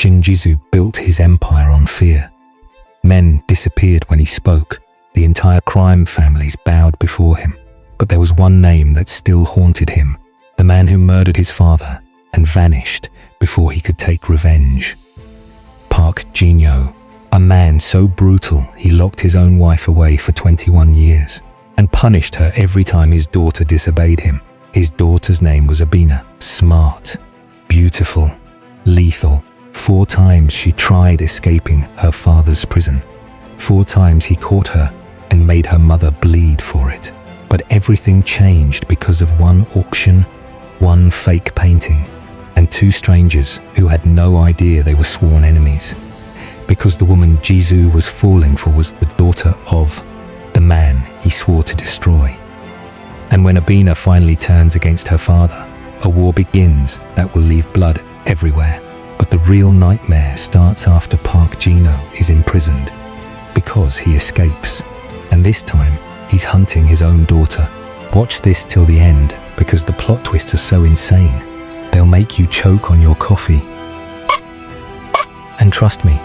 Shinjizu built his empire on fear. Men disappeared when he spoke. The entire crime families bowed before him. But there was one name that still haunted him, the man who murdered his father and vanished before he could take revenge. Park Jin-yo, a man so brutal he locked his own wife away for 21 years and punished her every time his daughter disobeyed him. His daughter's name was Abina. Smart, beautiful, lethal. 4 times she tried escaping her father's prison. 4 times he caught her and made her mother bleed for it. But everything changed because of one auction, one fake painting, and 2 strangers who had no idea they were sworn enemies. Because the woman Jizu was falling for was the daughter of the man he swore to destroy. And when Abina finally turns against her father, a war begins that will leave blood everywhere. But the real nightmare starts after Park Jin-yo is imprisoned, because he escapes. And this time, he's hunting his own daughter. Watch this till the end, because the plot twists are so insane. They'll make you choke on your coffee. And trust me,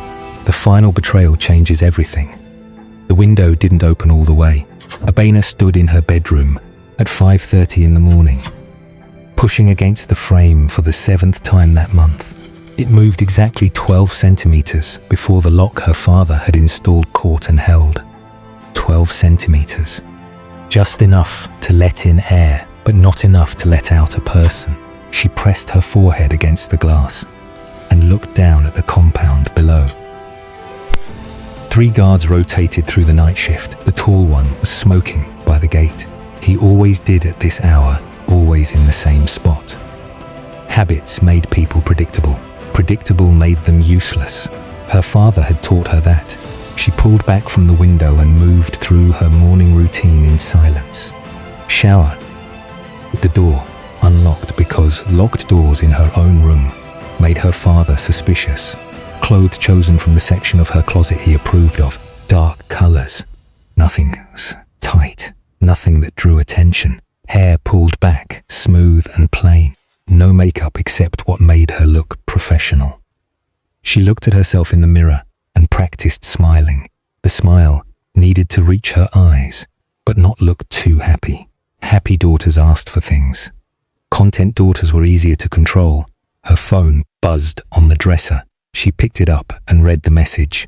the final betrayal changes everything. The window didn't open all the way. Abena stood in her bedroom at 5:30 in the morning, pushing against the frame for the 7th time that month. It moved exactly 12 centimeters before the lock her father had installed caught and held. 12 centimeters. Just enough to let in air, but not enough to let out a person. She pressed her forehead against the glass and looked down at the compound below. 3 guards rotated through the night shift. The tall one was smoking by the gate. He always did at this hour, always in the same spot. Habits made people predictable. Predictable made them useless. Her father had taught her that. She pulled back from the window and moved through her morning routine in silence. Shower. With the door unlocked because locked doors in her own room made her father suspicious. Clothes chosen from the section of her closet he approved of. Dark colors. Nothing was tight. Nothing that drew attention. Hair pulled back, smooth and plain. No makeup except what made her look professional. She looked at herself in the mirror and practiced smiling. The smile needed to reach her eyes, but not look too happy. Happy daughters asked for things. Content daughters were easier to control. Her phone buzzed on the dresser. She picked it up and read the message.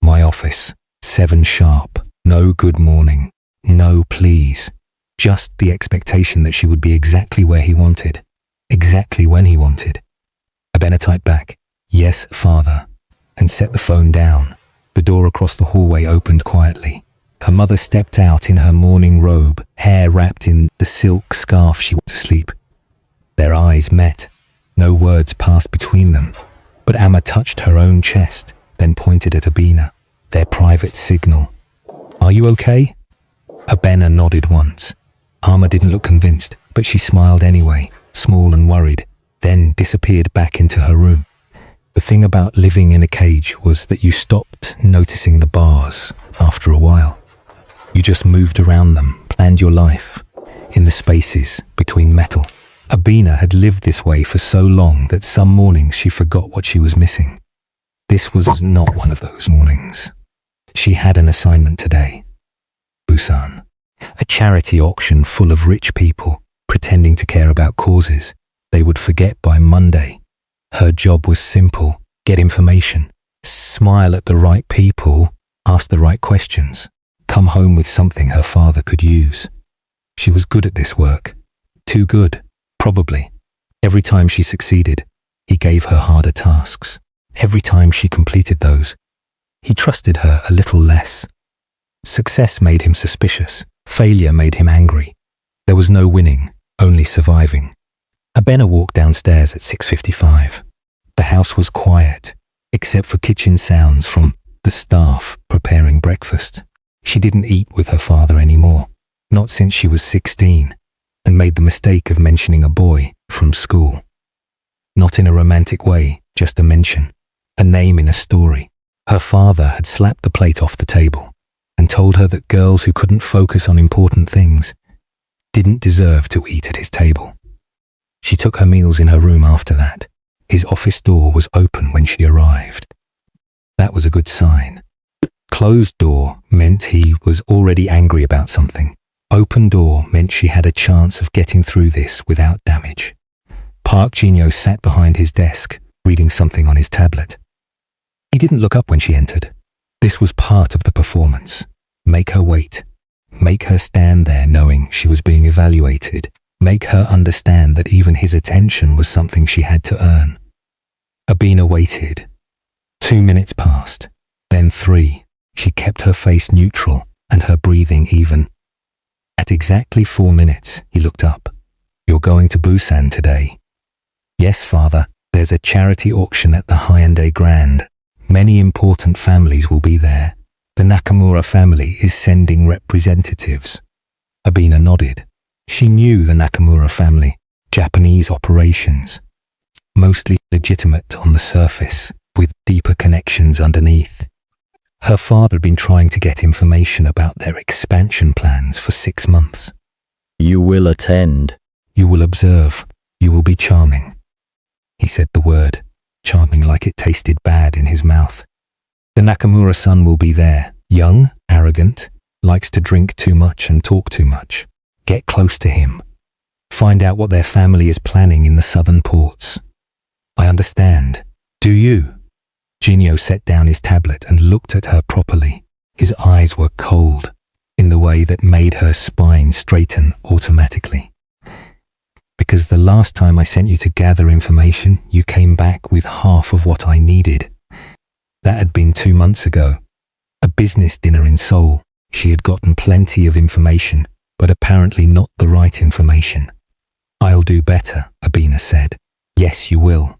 My office, 7 sharp. No good morning. No please. Just the expectation that she would be exactly where he wanted. Exactly when he wanted. Abena typed back, yes, father, and set the phone down. The door across the hallway opened quietly. Her mother stepped out in her morning robe, hair wrapped in the silk scarf she wore to sleep. Their eyes met. No words passed between them, but Amma touched her own chest, then pointed at Abena, their private signal. Are you okay? Abena nodded once. Amma didn't look convinced, but she smiled anyway, small and worried, then disappeared back into her room. The thing about living in a cage was that you stopped noticing the bars after a while. You just moved around them, planned your life in the spaces between metal. Abena had lived this way for so long that some mornings she forgot what she was missing. This was not one of those mornings. She had an assignment today. Busan, a charity auction full of rich people pretending to care about causes they would forget by Monday. Her job was simple: get information, smile at the right people, ask the right questions, come home with something her father could use. She was good at this work. Too good, probably. Every time she succeeded, he gave her harder tasks. Every time she completed those, he trusted her a little less. Success made him suspicious. Failure made him angry. There was no winning, only surviving. Abena walked downstairs at 6:55. The house was quiet, except for kitchen sounds from the staff preparing breakfast. She didn't eat with her father anymore, not since she was 16, and made the mistake of mentioning a boy from school. Not in a romantic way, just a mention, a name in a story. Her father had slapped the plate off the table and told her that girls who couldn't focus on important things didn't deserve to eat at his table. She took her meals in her room after that, His office door was open when she arrived. That was a good sign. Closed door meant he was already angry about something. Open door meant she had a chance of getting through this without damage. Park Jin-yo sat behind his desk, reading something on his tablet. He didn't look up when she entered. This was part of the performance. Make her wait. Make her stand there knowing she was being evaluated. Make her understand that even his attention was something she had to earn. Abina waited. 2 minutes passed, then 3. She kept her face neutral and her breathing even. At exactly 4 minutes, he looked up. You're going to Busan today. Yes, father. There's a charity auction at the Hyundai Grand. Many important families will be there. The Nakamura family is sending representatives. Abina nodded. She knew the Nakamura family, Japanese operations. Mostly legitimate on the surface, with deeper connections underneath. Her father had been trying to get information about their expansion plans for 6 months. You will attend. You will observe. You will be charming. He said the word, charming like it tasted bad in his mouth. The Nakamura son will be there, young, arrogant, likes to drink too much and talk too much. Get close to him. Find out what their family is planning in the southern ports. I understand. Do you? Jin-yo set down his tablet and looked at her properly. His eyes were cold, in the way that made her spine straighten automatically. Because the last time I sent you to gather information, you came back with half of what I needed. That had been 2 months ago. A business dinner in Seoul. She had gotten plenty of information, but apparently not the right information. I'll do better, Abina said. Yes, you will.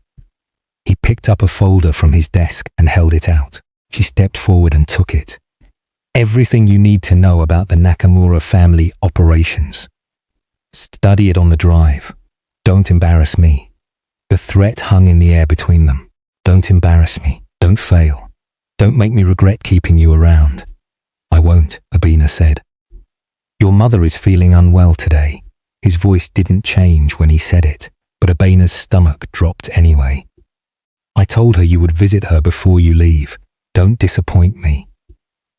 He picked up a folder from his desk and held it out. She stepped forward and took it. Everything you need to know about the Nakamura family operations. Study it on the drive. Don't embarrass me. The threat hung in the air between them. Don't embarrass me. Don't fail. Don't make me regret keeping you around. I won't, Abina said. Your mother is feeling unwell today. His voice didn't change when he said it, but Abina's stomach dropped anyway. I told her you would visit her before you leave. Don't disappoint me.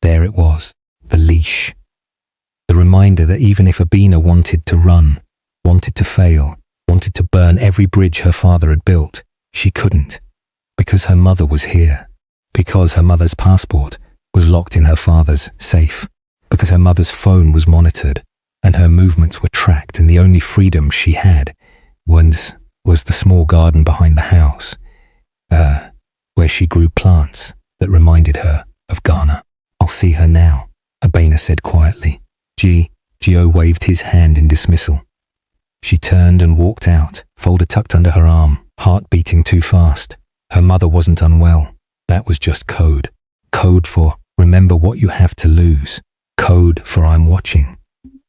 There it was, the leash. The reminder that even if Abina wanted to run, wanted to fail, wanted to burn every bridge her father had built, she couldn't. Because her mother was here. Because her mother's passport was locked in her father's safe. Because her mother's phone was monitored and her movements were tracked, and the only freedom she had was the small garden behind the house, where she grew plants that reminded her of Ghana. I'll see her now, Abina said quietly. Gio waved his hand in dismissal. She turned and walked out, folder tucked under her arm, heart beating too fast. Her mother wasn't unwell. That was just code. Code for remember what you have to lose. Code for I'm watching.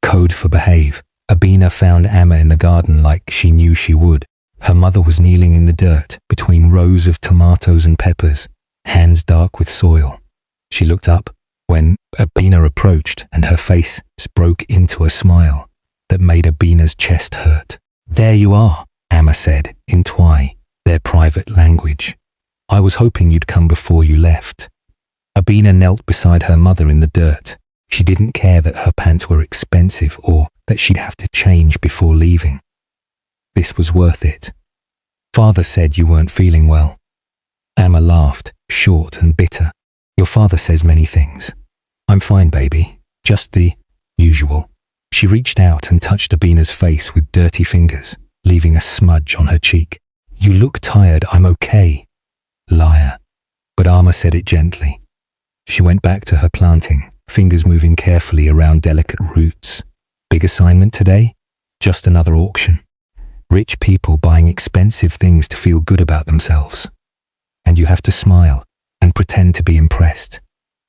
Code for behave. Abina found Amma in the garden like she knew she would. Her mother was kneeling in the dirt between rows of tomatoes and peppers, hands dark with soil. She looked up when Abina approached, and her face broke into a smile that made Abina's chest hurt. There you are, Amma said in Twi, their private language. I was hoping you'd come before you left. Abina knelt beside her mother in the dirt. She didn't care that her pants were expensive or that she'd have to change before leaving. This was worth it. Father said you weren't feeling well. Amma laughed, short and bitter. Your father says many things. I'm fine, baby. Just the usual. She reached out and touched Abina's face with dirty fingers, leaving a smudge on her cheek. You look tired. I'm okay. Liar. But Amma said it gently. She went back to her planting, fingers moving carefully around delicate roots. Big assignment today? Just another auction. Rich people buying expensive things to feel good about themselves. And you have to smile and pretend to be impressed.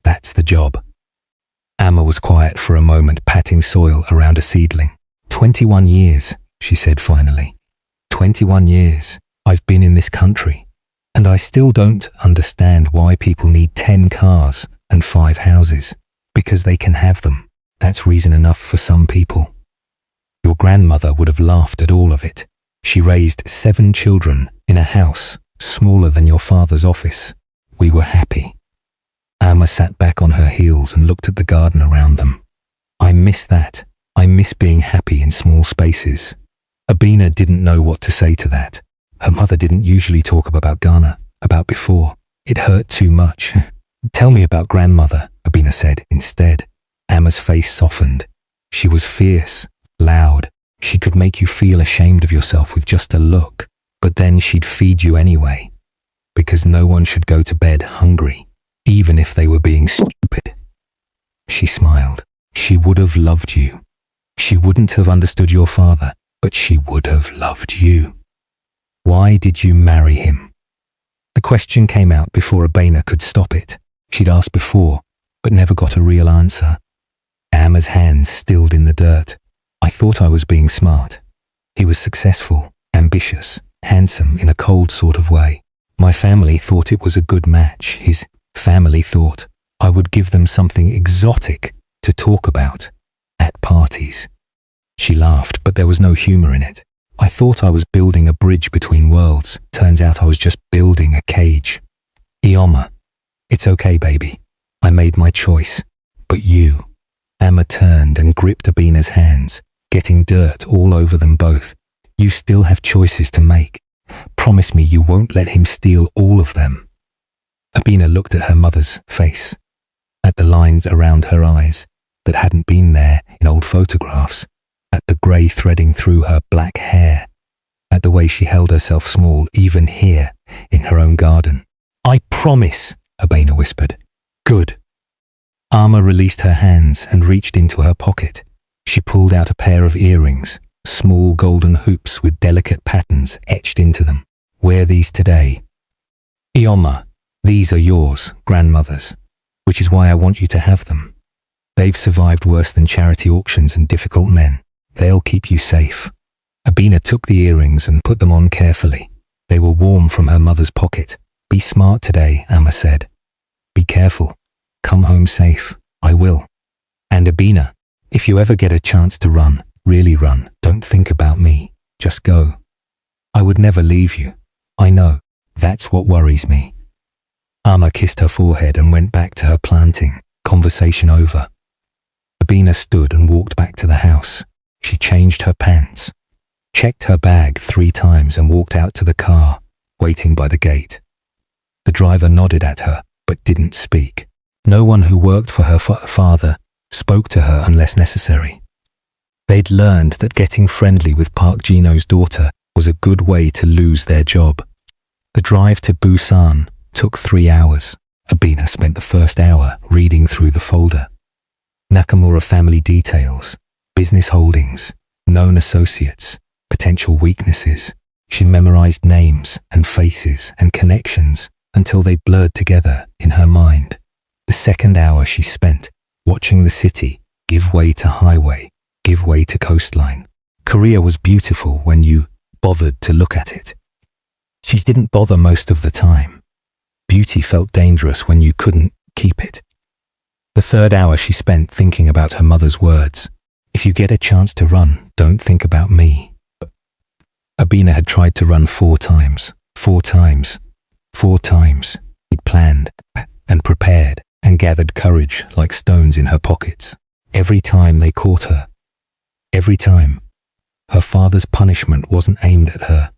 That's the job. Amma was quiet for a moment, patting soil around a seedling. 21 years, she said finally. 21 years. I've been in this country. And I still don't understand why people need 10 cars and 5 houses. Because they can have them. That's reason enough for some people. Your grandmother would have laughed at all of it. She raised 7 children in a house smaller than your father's office. We were happy. Amma sat back on her heels and looked at the garden around them. I miss that. I miss being happy in small spaces. Abina didn't know what to say to that. Her mother didn't usually talk about Ghana, about before. It hurt too much. Tell me about grandmother, Abina said instead. Amma's face softened. She was fierce, loud. She could make you feel ashamed of yourself with just a look, but then she'd feed you anyway, because no one should go to bed hungry, even if they were being stupid. She smiled. She would have loved you. She wouldn't have understood your father, but she would have loved you. Why did you marry him? The question came out before Abena could stop it. She'd asked before, but never got a real answer. Amma's hands stilled in the dirt. I thought I was being smart. He was successful, ambitious, handsome in a cold sort of way. My family thought it was a good match. His family thought I would give them something exotic to talk about at parties. She laughed, but there was no humor in it. I thought I was building a bridge between worlds. Turns out I was just building a cage. Ioma, it's okay, baby. I made my choice. But you. Amma turned and gripped Abina's hands, getting dirt all over them both. You still have choices to make. Promise me you won't let him steal all of them. Abina looked at her mother's face, at the lines around her eyes that hadn't been there in old photographs, at the grey threading through her black hair, at the way she held herself small even here in her own garden. I promise, Abina whispered. Good. Amma released her hands and reached into her pocket. She pulled out a pair of earrings, small golden hoops with delicate patterns etched into them. Wear these today. Ioma, these are yours, grandmother's, which is why I want you to have them. They've survived worse than charity auctions and difficult men. They'll keep you safe. Abina took the earrings and put them on carefully. They were warm from her mother's pocket. Be smart today, Amma said. Be careful. Come home safe. I will. And Abina, if you ever get a chance to run, really run. Don't think about me. Just go. I would never leave you. I know. That's what worries me. Amma kissed her forehead and went back to her planting. Conversation over. Abina stood and walked back to the house. She changed her pants, checked her bag 3 times and walked out to the car, waiting by the gate. The driver nodded at her, but didn't speak. No one who worked for her father spoke to her unless necessary. They'd learned that getting friendly with Park Jino's daughter was a good way to lose their job. The drive to Busan took 3 hours. Abina spent the first hour reading through the folder. Nakamura family details, business holdings, known associates, potential weaknesses. She memorized names and faces and connections until they blurred together in her mind. The second hour she spent watching the city give way to highway, give way to coastline. Korea was beautiful when you bothered to look at it. She didn't bother most of the time. Beauty felt dangerous when you couldn't keep it. The third hour she spent thinking about her mother's words. If you get a chance to run, don't think about me. Abina had tried to run 4 times. 4 times. 4 times. He'd planned and prepared and gathered courage like stones in her pockets. Every time they caught her. Every time. Her father's punishment wasn't aimed at her.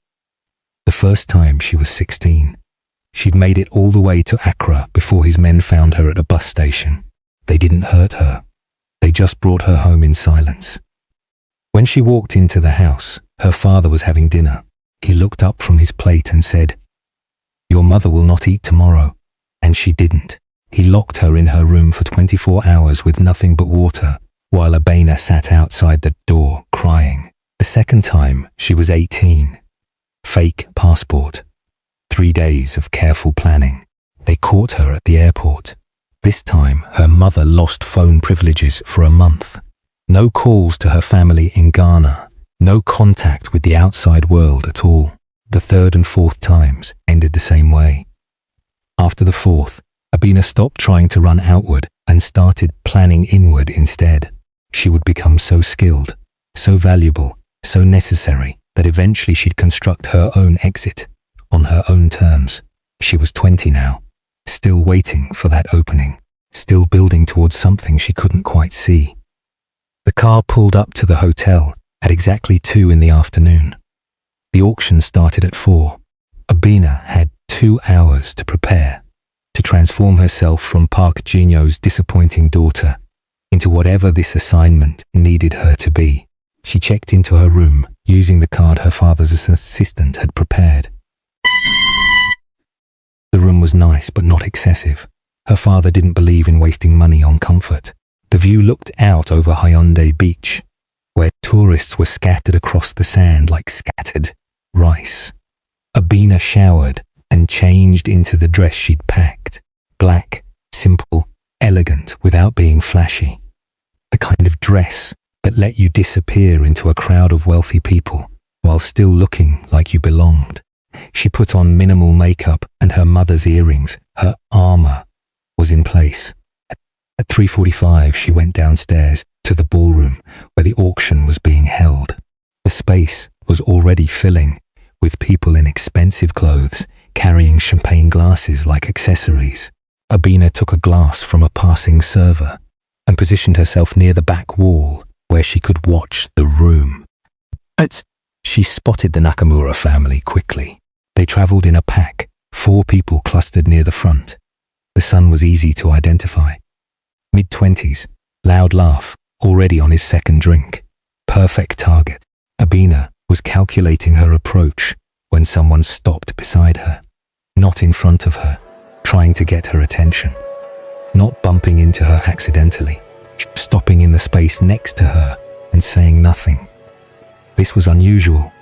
The first time she was 16. She'd made it all the way to Accra before his men found her at a bus station. They didn't hurt her. They just brought her home in silence. When she walked into the house, her father was having dinner. He looked up from his plate and said, "Your mother will not eat tomorrow." And she didn't. He locked her in her room for 24 hours with nothing but water, while Abena sat outside the door crying. The second time, she was 18. Fake passport. 3 days of careful planning. They caught her at the airport. This time, her mother lost phone privileges for a month. No calls to her family in Ghana. No contact with the outside world at all. The third and fourth times ended the same way. After the fourth, Abena stopped trying to run outward and started planning inward instead. She would become so skilled, so valuable, so necessary that eventually she'd construct her own exit on her own terms. She was 20 now, still waiting for that opening, still building towards something she couldn't quite see. The car pulled up to the hotel at exactly 2 in the afternoon. The auction started at 4. Abina had 2 hours to prepare, to transform herself from Park Jin-yo's disappointing daughter into whatever this assignment needed her to be. She checked into her room using the card her father's assistant had prepared. The room was nice but not excessive. Her father didn't believe in wasting money on comfort. The view looked out over Hyundai Beach, where tourists were scattered across the sand like scattered rice. Abina showered and changed into the dress she'd packed. Black, simple, elegant, without being flashy. The kind of dress that let you disappear into a crowd of wealthy people while still looking like you belonged. She put on minimal makeup and her mother's earrings. Her armor was in place. At 3:45, she went downstairs to the ballroom where the auction was being held. The space was already filling with people in expensive clothes, carrying champagne glasses like accessories. Abina took a glass from a passing server and positioned herself near the back wall where she could watch the room. She spotted the Nakamura family quickly. They traveled in a pack, 4 people clustered near the front. The son was easy to identify. Mid-20s, loud laugh, already on his second drink. Perfect target. Abina was calculating her approach when someone stopped beside her, not in front of her, trying to get her attention. Not bumping into her accidentally, stopping in the space next to her and saying nothing. This was unusual.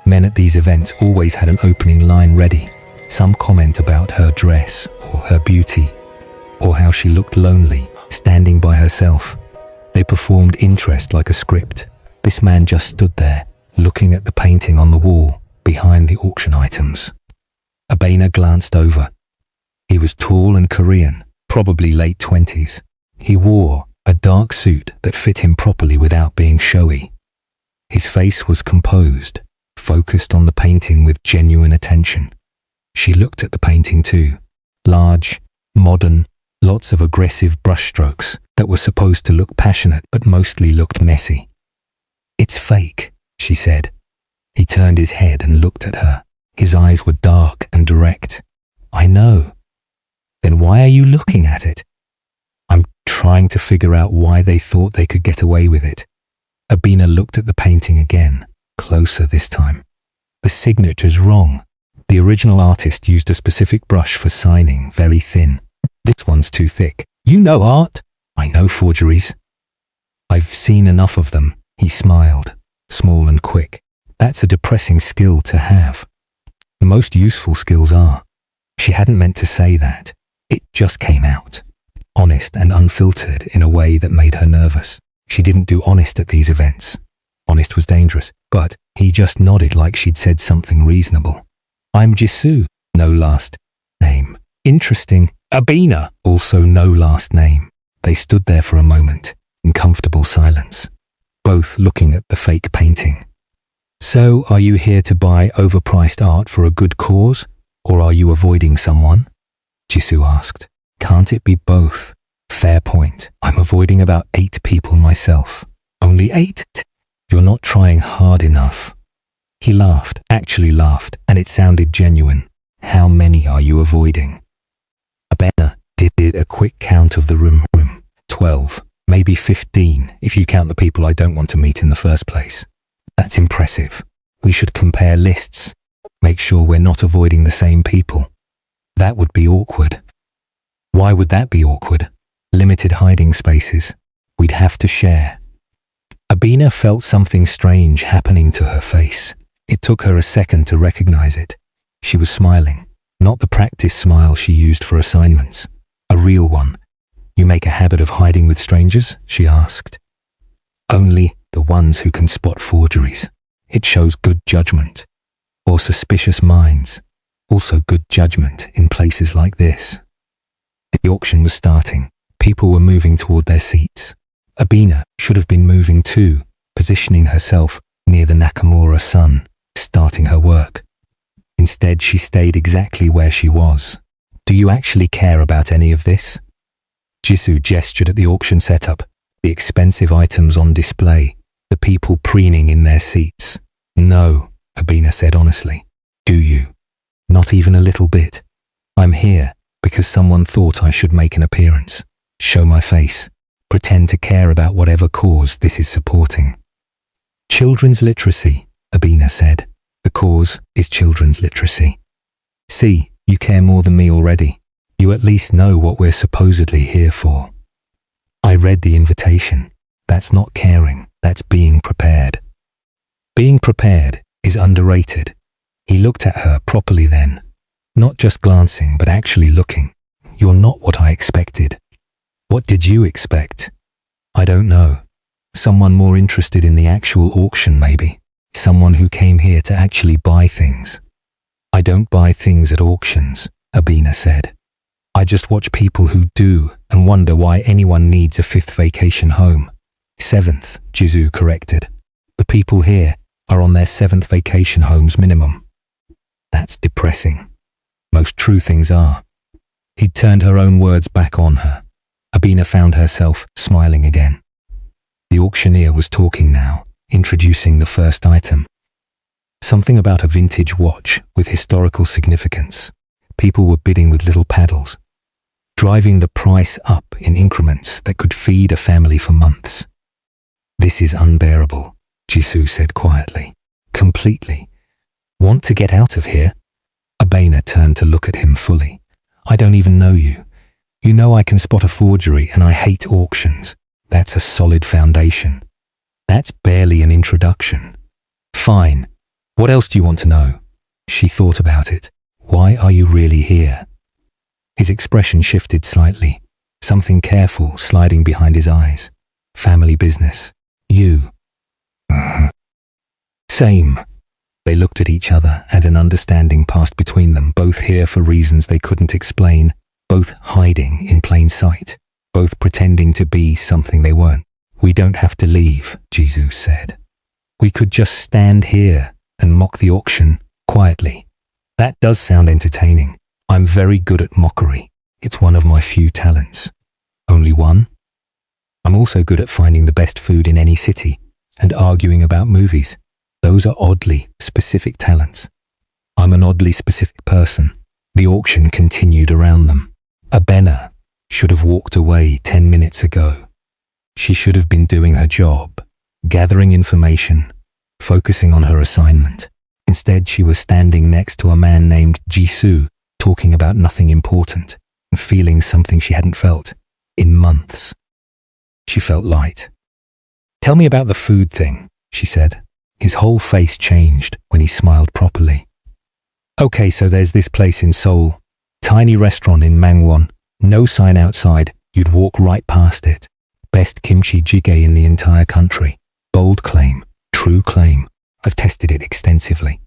Men at these events always had an opening line ready, some comment about her dress or her beauty, or how she looked lonely, standing by herself. They performed interest like a script. This man just stood there, looking at the painting on the wall behind the auction items. Abina glanced over. He was tall and Korean, probably late 20s. He wore a dark suit that fit him properly without being showy. His face was composed, focused on the painting with genuine attention. She looked at the painting too. Large, modern, lots of aggressive brushstrokes that were supposed to look passionate but mostly looked messy. "It's fake," she said. He turned his head and looked at her. His eyes were dark and direct. "I know." "Then why are you looking at it?" "I'm trying to figure out why they thought they could get away with it." Abina looked at the painting again, closer this time. "The signature's wrong. The original artist used a specific brush for signing, very thin. This one's too thick." "You know art." "I know forgeries." "I've seen enough of them." He smiled, small and quick. "That's a depressing skill to have. The most useful skills are." She hadn't meant to say that. It just came out, honest and unfiltered in a way that made her nervous. She didn't do honest at these events. Honest was dangerous, but he just nodded like she'd said something reasonable. "I'm Jisoo, no last name." "Interesting." "Abina, also no last name." They stood there for a moment, in comfortable silence, both looking at the fake painting. "So, are you here to buy overpriced art for a good cause, or are you avoiding someone?" Jisoo asked. "Can't it be both?" "Fair point. I'm avoiding about 8 people myself." "Only 8? You're not trying hard enough." He laughed, actually laughed, and it sounded genuine. "How many are you avoiding?" Abina did a quick count of the room. 12, maybe 15, if you count the people I don't want to meet in the first place. "That's impressive. We should compare lists. Make sure we're not avoiding the same people." "That would be awkward." "Why would that be awkward?" "Limited hiding spaces. We'd have to share." Abina felt something strange happening to her face. It took her a second to recognize it. She was smiling, not the practice smile she used for assignments. A real one. "You make a habit of hiding with strangers?" she asked. "Only the ones who can spot forgeries. It shows good judgment. Or suspicious minds. Also good judgment in places like this." The auction was starting. People were moving toward their seats. Abina should have been moving too, positioning herself near the Nakamura son, starting her work. Instead, she stayed exactly where she was. Do you actually care about any of this? Jisoo gestured at the auction setup, the expensive items on display, the people preening in their seats. No, Abina said honestly. Do you? Not even a little bit. I'm here because someone thought I should make an appearance, show my face, pretend to care about whatever cause this is supporting. Children's literacy, Abina said. The cause is children's literacy. See, you care more than me already. You at least know what we're supposedly here for. I read the invitation. That's not caring, that's being prepared. Being prepared is underrated. He looked at her properly then. Not just glancing, but actually looking. You're not what I expected. What did you expect? I don't know. Someone more interested in the actual auction, maybe. Someone who came here to actually buy things. I don't buy things at auctions, Abina said. I just watch people who do and wonder why anyone needs a 5th vacation home. 7th, Jisoo corrected. The people here are on their 7th vacation homes minimum. That's depressing. Most true things are. He'd turned her own words back on her. Abina found herself smiling again. The auctioneer was talking now, introducing the first item. Something about a vintage watch with historical significance. People were bidding with little paddles, driving the price up in increments that could feed a family for months. This is unbearable, Jisoo said quietly. Completely. Want to get out of here? Abina turned to look at him fully. I don't even know you. You know I can spot a forgery and I hate auctions. That's a solid foundation. That's barely an introduction. Fine. What else do you want to know? She thought about it. Why are you really here? His expression shifted slightly, something careful sliding behind his eyes. Family business. You. Same. They looked at each other and an understanding passed between them, both here for reasons they couldn't explain, both hiding in plain sight, both pretending to be something they weren't. We don't have to leave, Jisoo said. We could just stand here and mock the auction quietly. That does sound entertaining. I'm very good at mockery. It's one of my few talents. Only one? I'm also good at finding the best food in any city and arguing about movies. Those are oddly specific talents. I'm an oddly specific person. The auction continued around them. Abena should have walked away 10 minutes ago. She should have been doing her job, gathering information, focusing on her assignment. Instead, she was standing next to a man named Jisoo, talking about nothing important and feeling something she hadn't felt in months. She felt light. Tell me about the food thing, she said. His whole face changed when he smiled properly. Okay, so there's this place in Seoul, tiny restaurant in Mangwon, no sign outside, you'd walk right past it. Best kimchi jjigae in the entire country. Bold claim, true claim. I've tested it extensively.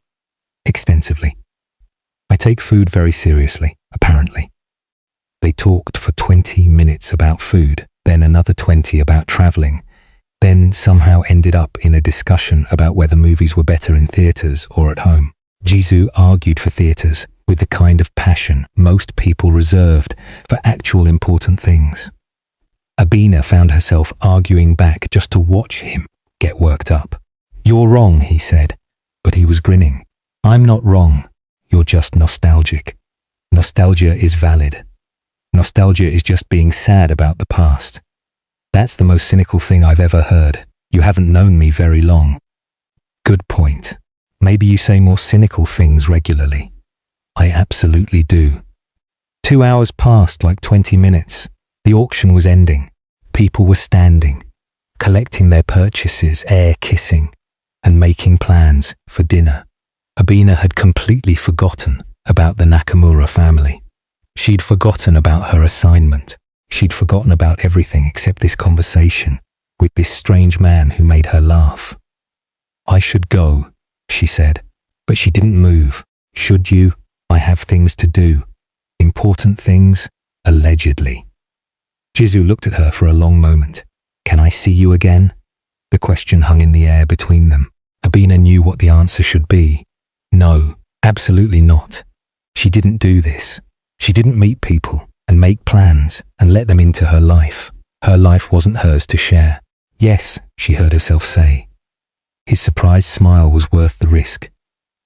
Extensively. I take food very seriously, apparently. They talked for 20 minutes about food, then another 20 about traveling, then somehow ended up in a discussion about whether movies were better in theaters or at home. Jisoo argued for theaters with the kind of passion most people reserved for actual important things. Abina found herself arguing back just to watch him get worked up. You're wrong, he said, but he was grinning. I'm not wrong. You're just nostalgic. Nostalgia is valid. Nostalgia is just being sad about the past. That's the most cynical thing I've ever heard. You haven't known me very long. Good point. Maybe you say more cynical things regularly. I absolutely do. 2 hours passed like 20 minutes. The auction was ending. People were standing, collecting their purchases, air kissing, and making plans for dinner. Abina had completely forgotten about the Nakamura family. She'd forgotten about her assignment. She'd forgotten about everything except this conversation with this strange man who made her laugh. I should go, she said, but she didn't move. Should you? I have things to do. Important things, allegedly. Jisoo looked at her for a long moment. Can I see you again? The question hung in the air between them. Abina knew what the answer should be. No, Absolutely not. She didn't do this. She didn't meet people and make plans and let them into her life. Her life wasn't hers to share. Yes, she heard herself say. His surprised smile was worth the risk.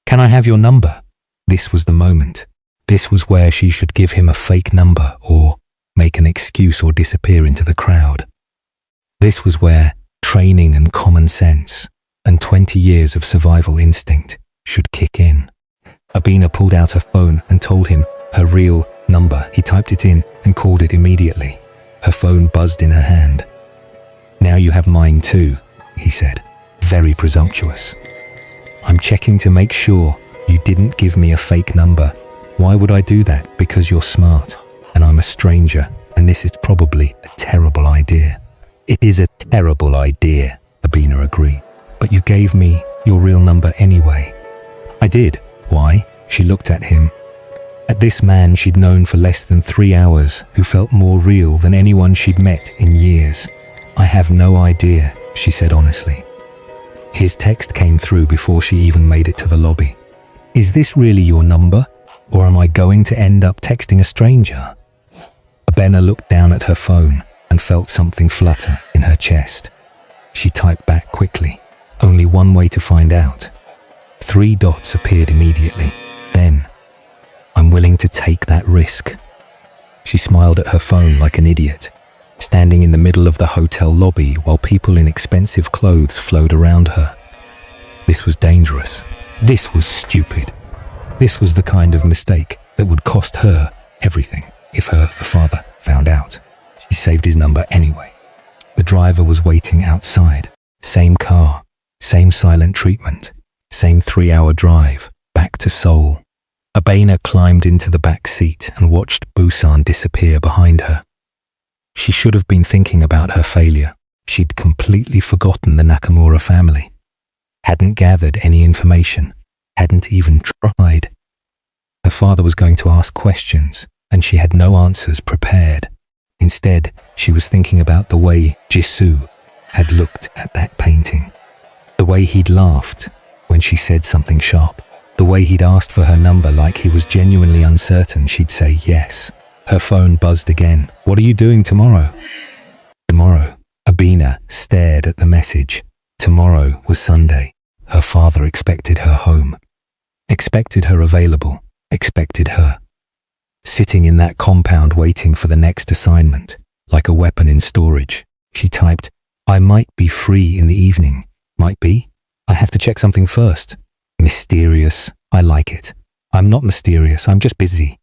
Can I have your number? This was the moment. This was where she should give him a fake number or make an excuse or disappear into the crowd. This was where training and common sense and 20 years of survival instinct should kick in. Abina pulled out her phone and told him her real number. He typed it in and called it immediately. Her phone buzzed in her hand. Now you have mine too, he said, very presumptuous. I'm checking to make sure you didn't give me a fake number. Why would I do that? Because you're smart and I'm a stranger, and this is probably a terrible idea. It is a terrible idea, Abina agreed. But you gave me your real number anyway. I did. Why? She looked at him. At this man she'd known for less than 3 hours, who felt more real than anyone she'd met in years. I have no idea, she said honestly. His text came through before she even made it to the lobby. Is this really your number? Or am I going to end up texting a stranger? Abena looked down at her phone and felt something flutter in her chest. She typed back quickly. Only one way to find out. 3 dots appeared immediately. Then, I'm willing to take that risk. She smiled at her phone like an idiot, standing in the middle of the hotel lobby while people in expensive clothes flowed around her. This was dangerous. This was stupid. This was the kind of mistake that would cost her everything if her father found out. She saved his number anyway. The driver was waiting outside. Same car, same silent treatment, same 3-hour drive back to Seoul. Abena climbed into the back seat and watched Busan disappear behind her. She should have been thinking about her failure. She'd completely forgotten the Nakamura family. Hadn't gathered any information. Hadn't even tried. Her father was going to ask questions, and she had no answers prepared. Instead, she was thinking about the way Jisoo had looked at that painting. The way he'd laughed when she said something sharp. The way he'd asked for her number like he was genuinely uncertain she'd say yes. Her phone buzzed again. What are you doing tomorrow? Tomorrow. Abina stared at the message. Tomorrow was Sunday. Her father expected her home. Expected her available. Expected her. Sitting in that compound waiting for the next assignment, like a weapon in storage. She typed, I might be free in the evening. Might be? I have to check something first. Mysterious. I like it. I'm not mysterious. I'm just busy.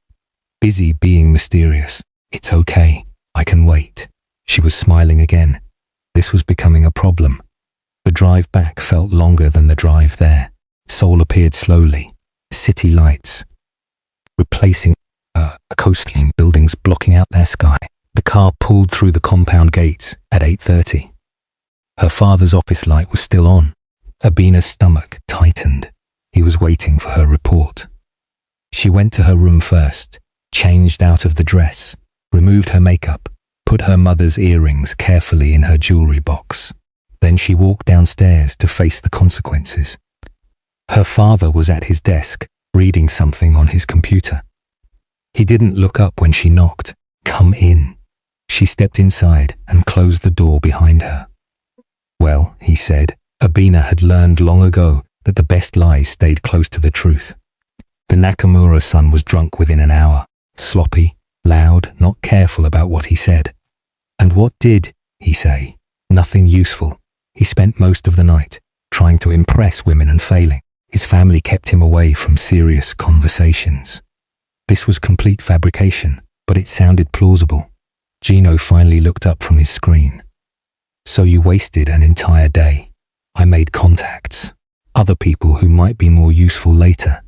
Busy being mysterious. It's okay. I can wait. She was smiling again. This was becoming a problem. The drive back felt longer than the drive there. Seoul appeared slowly. City lights. Replacing coastline buildings blocking out their sky. The car pulled through the compound gates at 8:30. Her father's office light was still on. Abina's stomach tightened. He was waiting for her report. She went to her room first, changed out of the dress, removed her makeup, put her mother's earrings carefully in her jewelry box. Then she walked downstairs to face the consequences. Her father was at his desk, reading something on his computer. He didn't look up when she knocked. Come in. She stepped inside and closed the door behind her. Well, he said, Abina had learned long ago that the best lies stayed close to the truth. The Nakamura son was drunk within an hour, sloppy, loud, not careful about what he said. And what did he say? Nothing useful. He spent most of the night trying to impress women and failing. His family kept him away from serious conversations. This was complete fabrication, but it sounded plausible. Gino finally looked up from his screen. So you wasted an entire day. I made contacts. Other people who might be more useful later.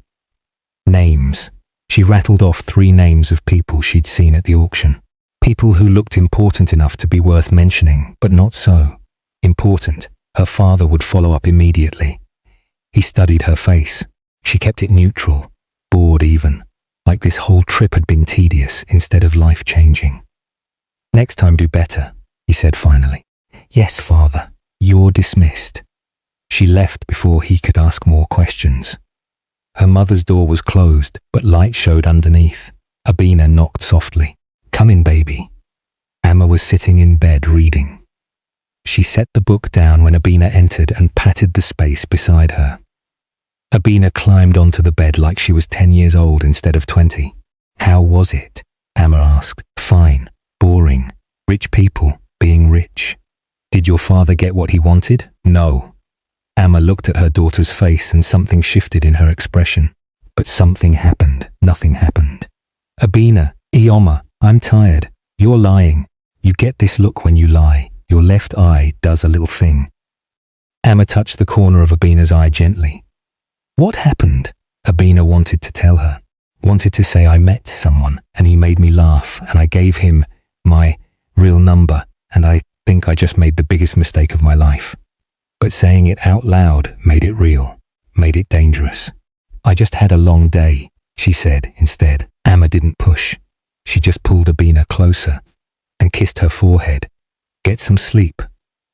Names. She rattled off 3 names of people she'd seen at the auction. People who looked important enough to be worth mentioning, but not so. Important. Her father would follow up immediately. He studied her face. She kept it neutral, bored even, like this whole trip had been tedious instead of life-changing. Next time do better, he said finally. Yes, father, you're dismissed. She left before he could ask more questions. Her mother's door was closed, but light showed underneath. Abina knocked softly. "Come in, baby." Amma was sitting in bed reading. She set the book down when Abina entered and patted the space beside her. Abina climbed onto the bed like she was 10 years old instead of 20. "How was it?" Amma asked. "Fine. Boring. Rich people being rich." "Did your father get what he wanted?" "No." Amma looked at her daughter's face and something shifted in her expression. But something happened. Nothing happened. "Abina, Ioma, I'm tired. You're lying. You get this look when you lie. Your left eye does a little thing." Amma touched the corner of Abina's eye gently. "What happened?" Abina wanted to tell her. Wanted to say, "I met someone and he made me laugh and I gave him my real number and I think I just made the biggest mistake of my life." But saying it out loud made it real, made it dangerous. "I just had a long day," she said instead. Amma didn't push. She just pulled Abina closer and kissed her forehead. "Get some sleep.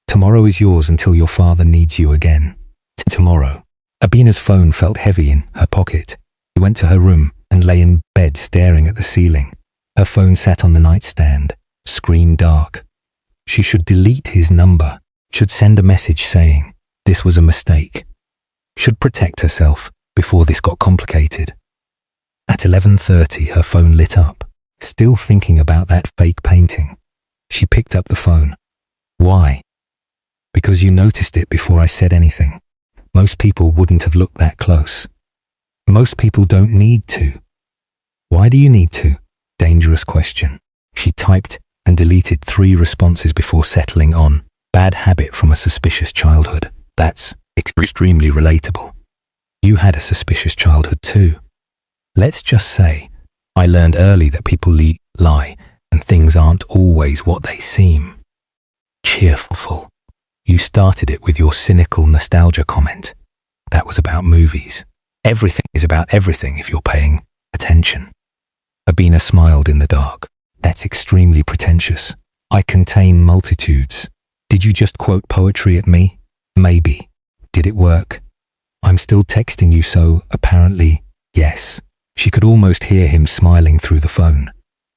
Tomorrow is yours until your father needs you again." Tomorrow. Abina's phone felt heavy in her pocket. She went to her room and lay in bed staring at the ceiling. Her phone sat on the nightstand, screen dark. She should delete his number, should send a message saying this was a mistake, should protect herself before this got complicated. At 11:30, her phone lit up. Still thinking about that fake painting, she picked up the phone. "Why?" "Because you noticed it before I said anything. Most people wouldn't have looked that close. Most people don't need to." "Why do you need to?" Dangerous question. She typed and deleted 3 responses before settling on bad habit from a suspicious childhood. That's extremely relatable. You had a suspicious childhood too. Let's just say, I learned early that people lie and things aren't always what they seem. Cheerful. You started it with your cynical nostalgia comment. That was about movies. Everything is about everything if you're paying attention. Abina smiled in the dark. That's extremely pretentious. I contain multitudes. Did you just quote poetry at me? Maybe. Did it work? I'm still texting you, so apparently, yes. She could almost hear him smiling through the phone.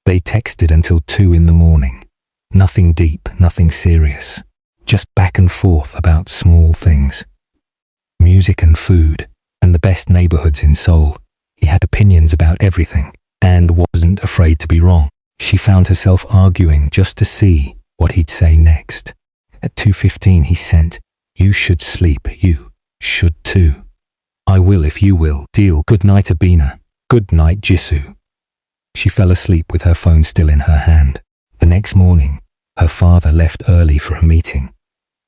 They texted until 2 in the morning. Nothing deep, nothing serious. Just back and forth about small things. Music and food, and the best neighborhoods in Seoul. He had opinions about everything, and wasn't afraid to be wrong. She found herself arguing just to see what he'd say next. At 2:15 he sent, "You should sleep, you should too. I will if you will, deal. Good night, Abina. Good night, Jisoo." She fell asleep with her phone still in her hand. The next morning, her father left early for a meeting.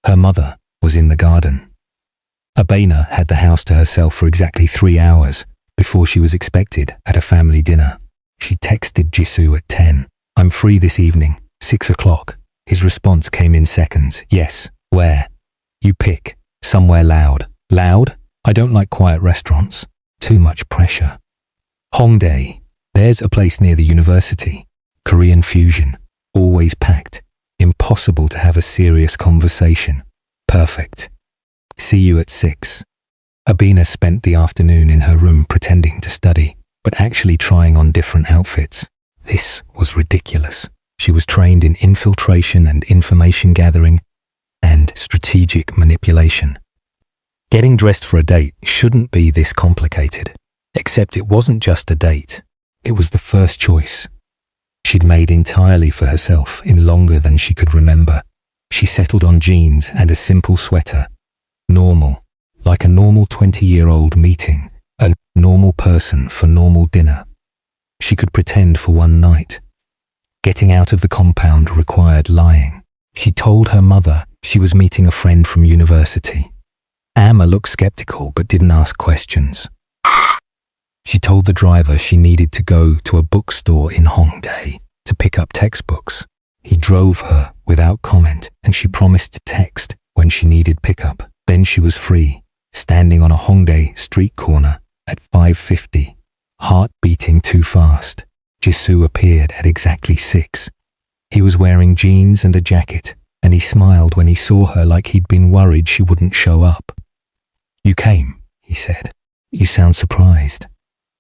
Her mother was in the garden. Abina had the house to herself for exactly 3 hours before she was expected at a family dinner. She texted Jisoo at 10. "I'm free this evening, 6 o'clock. His response came in seconds. "Yes, where?" "You pick. Somewhere loud." "Loud? I don't like quiet restaurants. Too much pressure." "Hongdae. There's a place near the university. Korean fusion. Always packed. Impossible to have a serious conversation. Perfect. See you at 6. Abina spent the afternoon in her room pretending to study, but actually trying on different outfits. This was ridiculous. She was trained in infiltration and information gathering and strategic manipulation. Getting dressed for a date shouldn't be this complicated. Except it wasn't just a date. It was the first choice she'd made entirely for herself in longer than she could remember. She settled on jeans and a simple sweater. Normal, like a normal 20-year-old meeting a normal person for normal dinner. She could pretend for one night. Getting out of the compound required lying. She told her mother she was meeting a friend from university. Amma looked skeptical but didn't ask questions. She told the driver she needed to go to a bookstore in Hongdae to pick up textbooks. He drove her without comment and she promised to text when she needed pickup. Then she was free, standing on a Hongdae street corner at 5:50, heart beating too fast. Jisoo appeared at exactly 6. He was wearing jeans and a jacket, and he smiled when he saw her like he'd been worried she wouldn't show up. "You came," he said. You sound surprised.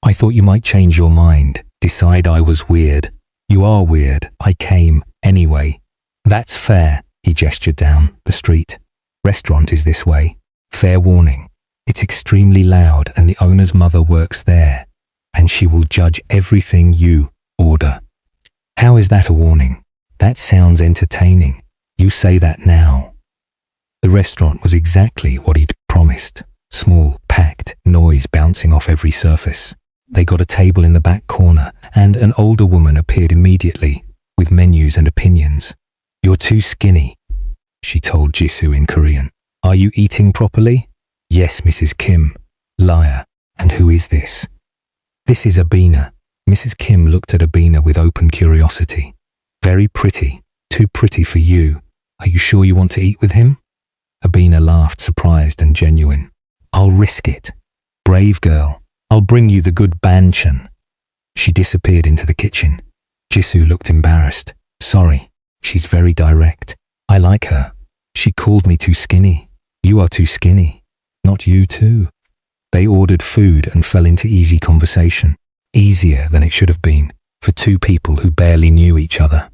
I thought you might change your mind, decide I was weird. You are weird. I came anyway. That's fair, he gestured down the street. Restaurant is this way. Fair warning. It's extremely loud and the owner's mother works there, and she will judge everything you order. How is that a warning? That sounds entertaining. You say that now. The restaurant was exactly what he'd promised. Small, packed, noise bouncing off every surface. They got a table in the back corner, and an older woman appeared immediately, with menus and opinions. You're too skinny, she told Jisoo in Korean. Are you eating properly? Yes, Mrs. Kim. Liar. And who is this? This is Abina. Mrs. Kim looked at Abina with open curiosity. Very pretty. Too pretty for you. Are you sure you want to eat with him? Abina laughed, surprised and genuine. I'll risk it. Brave girl. I'll bring you the good banchan. She disappeared into the kitchen. Jisoo looked embarrassed. Sorry. She's very direct. I like her. She called me too skinny. You are too skinny. Not you too. They ordered food and fell into easy conversation. Easier than it should have been for two people who barely knew each other.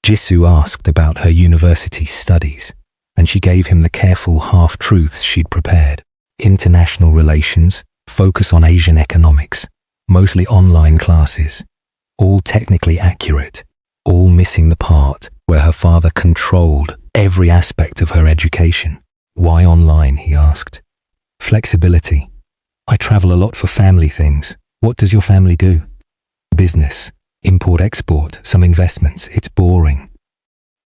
Jisoo asked about her university studies, and she gave him the careful half-truths she'd prepared. International relations, focus on Asian economics, mostly online classes, all technically accurate, all missing the part where her father controlled every aspect of her education. Why online, he asked. Flexibility. I travel a lot for family things. What does your family do? Business, import-export, some investments. It's boring.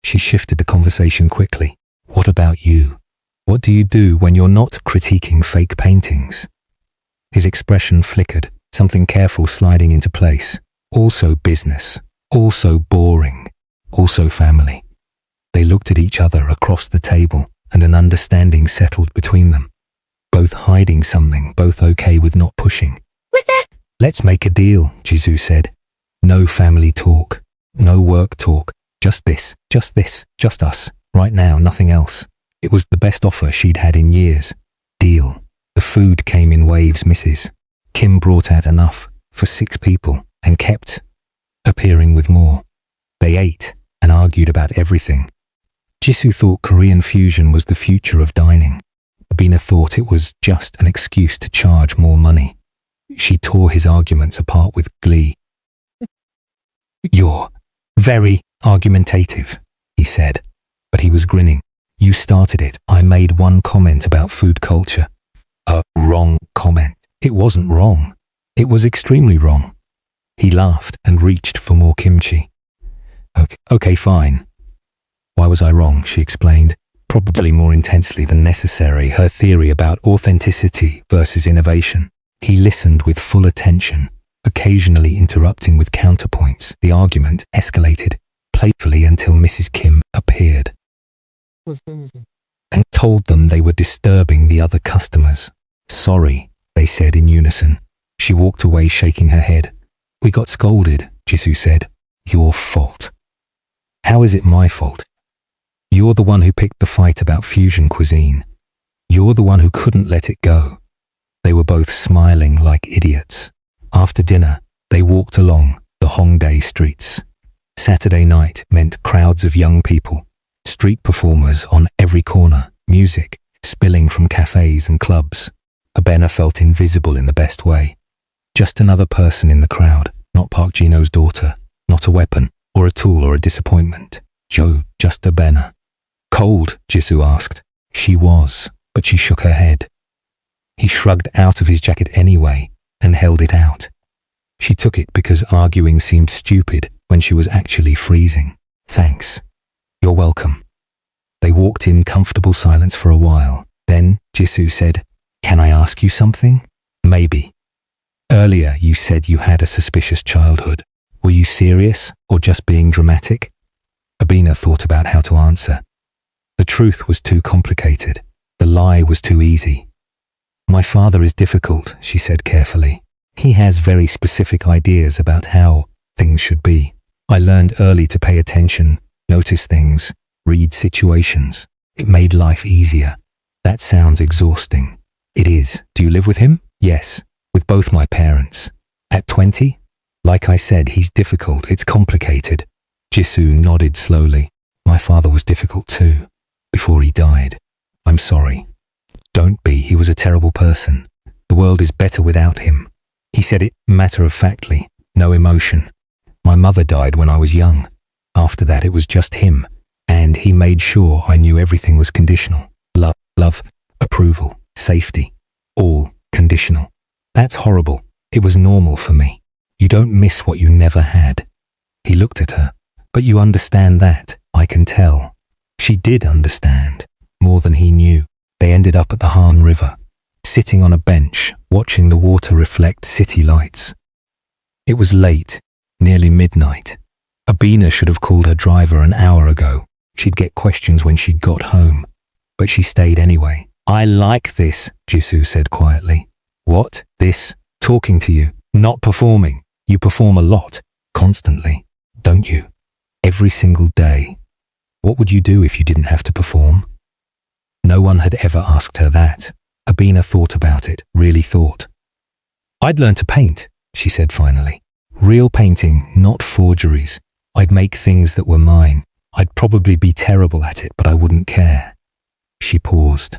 She shifted the conversation quickly. What about you? What do you do when you're not critiquing fake paintings? His expression flickered, something careful sliding into place. Also business, also boring, also family. They looked at each other across the table, and an understanding settled between them. Both hiding something, both okay with not pushing. What's that? Let's make a deal, Jisoo said. No family talk, no work talk, just this, just us, right now, nothing else. It was the best offer she'd had in years. Deal. The food came in waves, Mrs. Kim brought out enough for 6 people and kept appearing with more. They ate and argued about everything. Jisoo thought Korean fusion was the future of dining. Abina thought it was just an excuse to charge more money. She tore his arguments apart with glee. You're very argumentative, he said, but he was grinning. You started it. I made one comment about food culture. A wrong comment. It wasn't wrong. It was extremely wrong. He laughed and reached for more kimchi. Okay, fine. Why was I wrong? She explained, probably more intensely than necessary, her theory about authenticity versus innovation. He listened with full attention, occasionally interrupting with counterpoints. The argument escalated playfully until Mrs. Kim appeared and told them they were disturbing the other customers. Sorry, they said in unison. She walked away shaking her head. We got scolded, Jisoo said. Your fault. How is it my fault? You're the one who picked the fight about fusion cuisine. You're the one who couldn't let it go. They were both smiling like idiots. After dinner, they walked along the Hongdae streets. Saturday night meant crowds of young people, street performers on every corner, music spilling from cafes and clubs. Abena felt invisible in the best way. Just another person in the crowd, not Park Jino's daughter, not a weapon, or a tool or a disappointment. Just Abena. Cold? Jisoo asked. She was, but she shook her head. He shrugged out of his jacket anyway and held it out. She took it because arguing seemed stupid when she was actually freezing. Thanks. You're welcome. They walked in comfortable silence for a while. Then Jisoo said, Can I ask you something? Maybe. Earlier you said you had a suspicious childhood. Were you serious or just being dramatic? Abina thought about how to answer. The truth was too complicated. The lie was too easy. My father is difficult, she said carefully. He has very specific ideas about how things should be. I learned early to pay attention, notice things, read situations. It made life easier. That sounds exhausting. It is. Do you live with him? Yes, with both my parents. At 20? Like I said, he's difficult, it's complicated. Jisoo nodded slowly. My father was difficult too, before he died. I'm sorry. Don't be, he was a terrible person. The world is better without him. He said it matter-of-factly, no emotion. My mother died when I was young. After that it was just him, and he made sure I knew everything was conditional. Love, approval, safety, all conditional. That's horrible. It was normal for me. You don't miss what you never had. He looked at her. But you understand that, I can tell. She did understand, more than he knew. They ended up at the Han River, sitting on a bench, watching the water reflect city lights. It was late, nearly midnight. Abina should have called her driver an hour ago. She'd get questions when she'd got home. But she stayed anyway. I like this, Jisoo said quietly. What? This? Talking to you, not performing. You perform a lot, constantly, don't you? Every single day. What would you do if you didn't have to perform? No one had ever asked her that. Abina thought about it, really thought. I'd learn to paint, she said finally. Real painting, not forgeries. I'd make things that were mine. I'd probably be terrible at it, but I wouldn't care. She paused.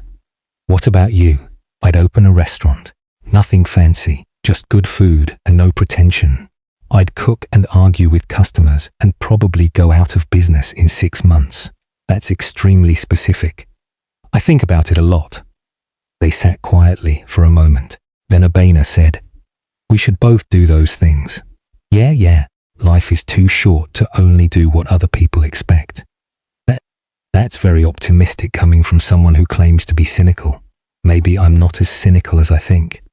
What about you? I'd open a restaurant. Nothing fancy, just good food and no pretension. I'd cook and argue with customers and probably go out of business in 6 months. That's extremely specific. I think about it a lot. They sat quietly for a moment. Then Abena said, we should both do those things. Yeah. Life is too short to only do what other people expect. That's very optimistic coming from someone who claims to be cynical. Maybe I'm not as cynical as I think.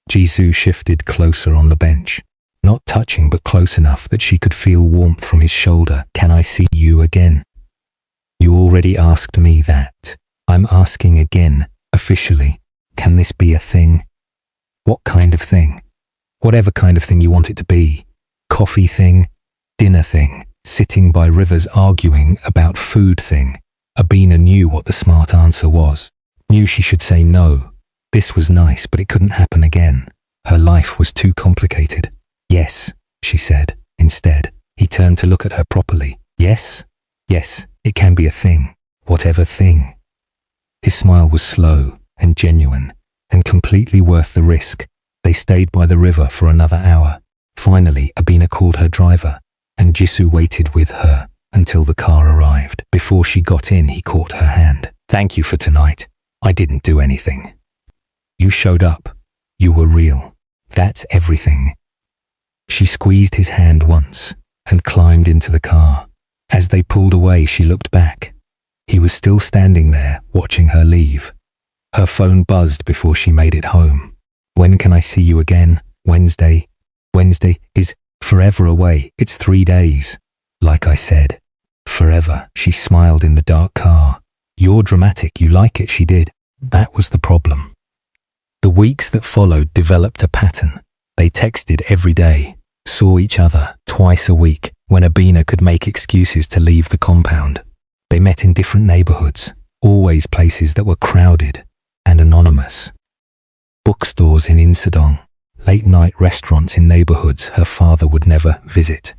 Jisoo shifted closer on the bench, not touching but close enough that she could feel warmth from his shoulder. Can I see you again? You already asked me that. I'm asking again, officially. Can this be a thing? What kind of thing? Whatever kind of thing you want it to be. Coffee thing? Dinner thing? Sitting by rivers arguing about food thing? Abina knew what the smart answer was. Knew she should say no. This was nice, but it couldn't happen again. Her life was too complicated. Yes, she said, instead. He turned to look at her properly. Yes, it can be a thing. Whatever thing. His smile was slow and genuine and completely worth the risk. They stayed by the river for another hour. Finally, Abina called her driver, and Jisoo waited with her until the car arrived. Before she got in, he caught her hand. Thank you for tonight. I didn't do anything. You showed up. You were real. That's everything. She squeezed his hand once and climbed into the car. As they pulled away, she looked back. He was still standing there, watching her leave. Her phone buzzed before she made it home. When can I see you again? Wednesday. Wednesday is forever away. It's 3 days. Like I said, forever. She smiled in the dark car. You're dramatic. You like it, she did. That was the problem. The weeks that followed developed a pattern. They texted every day, saw each other twice a week when Abina could make excuses to leave the compound. They met in different neighborhoods, always places that were crowded and anonymous. Bookstores in Insadong, late-night restaurants in neighborhoods her father would never visit.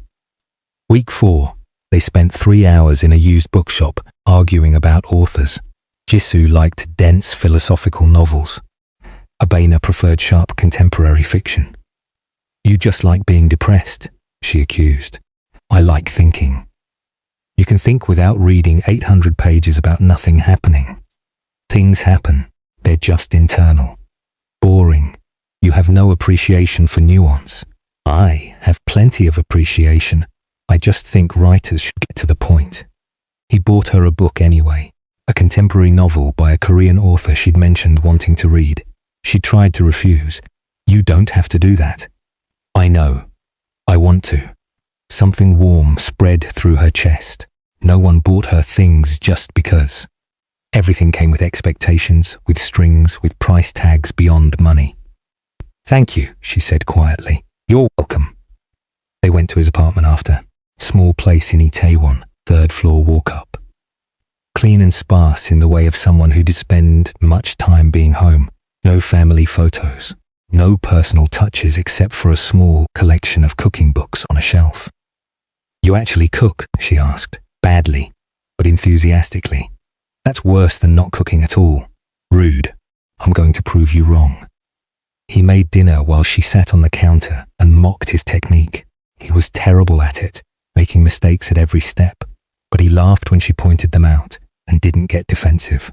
Week 4, they spent 3 hours in a used bookshop arguing about authors. Jisoo liked dense philosophical novels. Abena preferred sharp contemporary fiction. You just like being depressed, she accused. I like thinking. You can think without reading 800 pages about nothing happening. Things happen. They're just internal. Boring. You have no appreciation for nuance. I have plenty of appreciation. I just think writers should get to the point. He bought her a book anyway, a contemporary novel by a Korean author she'd mentioned wanting to read. She tried to refuse. You don't have to do that. I know. I want to. Something warm spread through her chest. No one bought her things just because. Everything came with expectations, with strings, with price tags beyond money. Thank you, she said quietly. You're welcome. They went to his apartment after. Small place in Itaewon, 3rd floor walk up. Clean and sparse in the way of someone who did spend much time being home. No family photos. No personal touches except for a small collection of cooking books on a shelf. You actually cook? She asked, badly, but enthusiastically. That's worse than not cooking at all. Rude. I'm going to prove you wrong. He made dinner while she sat on the counter and mocked his technique. He was terrible at it, making mistakes at every step, but he laughed when she pointed them out and didn't get defensive.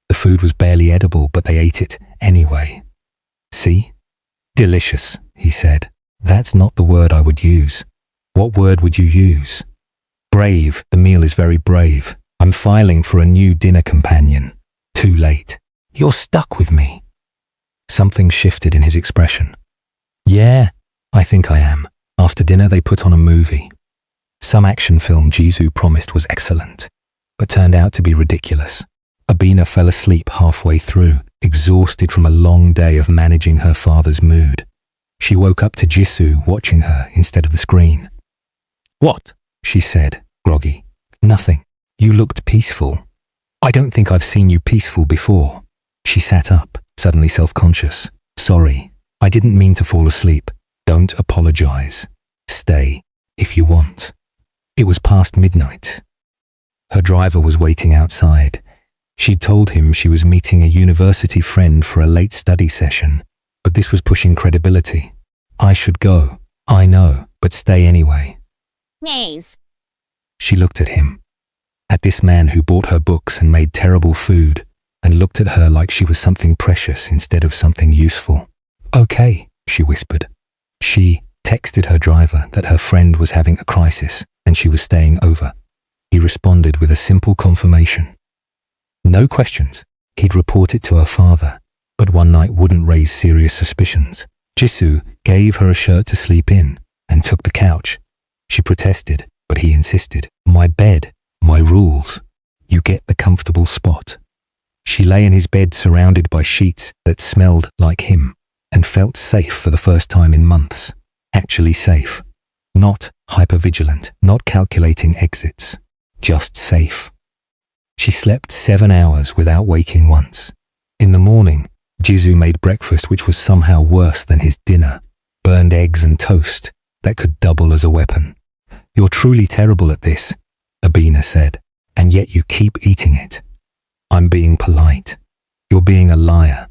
The food was barely edible, but they ate it anyway. See? Delicious, he said. That's not the word I would use. What word would you use? Brave. The meal is very brave. I'm filing for a new dinner companion. Too late. You're stuck with me. Something shifted in his expression. Yeah, I think I am. After dinner, they put on a movie. Some action film Jisoo promised was excellent, but turned out to be ridiculous. Abina fell asleep halfway through, exhausted from a long day of managing her father's mood. She woke up to Jisoo watching her instead of the screen. What? She said, groggy. Nothing. You looked peaceful. I don't think I've seen you peaceful before. She sat up, suddenly self-conscious. Sorry, I didn't mean to fall asleep. Don't apologize. Stay, if you want. It was past midnight. Her driver was waiting outside. She'd told him she was meeting a university friend for a late study session, but this was pushing credibility. I should go. I know, but stay anyway. Nays. She looked at him. At this man who bought her books and made terrible food, and looked at her like she was something precious instead of something useful. Okay, she whispered. She texted her driver that her friend was having a crisis and she was staying over. He responded with a simple confirmation. No questions. He'd report it to her father, but one night wouldn't raise serious suspicions. Jisoo gave her a shirt to sleep in and took the couch. She protested, but he insisted. My bed, my rules. You get the comfortable spot. She lay in his bed surrounded by sheets that smelled like him and felt safe for the first time in months. Actually safe. Not hypervigilant, not calculating exits. Just safe. She slept 7 hours without waking once. In the morning, Jisoo made breakfast which was somehow worse than his dinner. Burned eggs and toast that could double as a weapon. You're truly terrible at this, Abina said, and yet you keep eating it. I'm being polite. You're being a liar.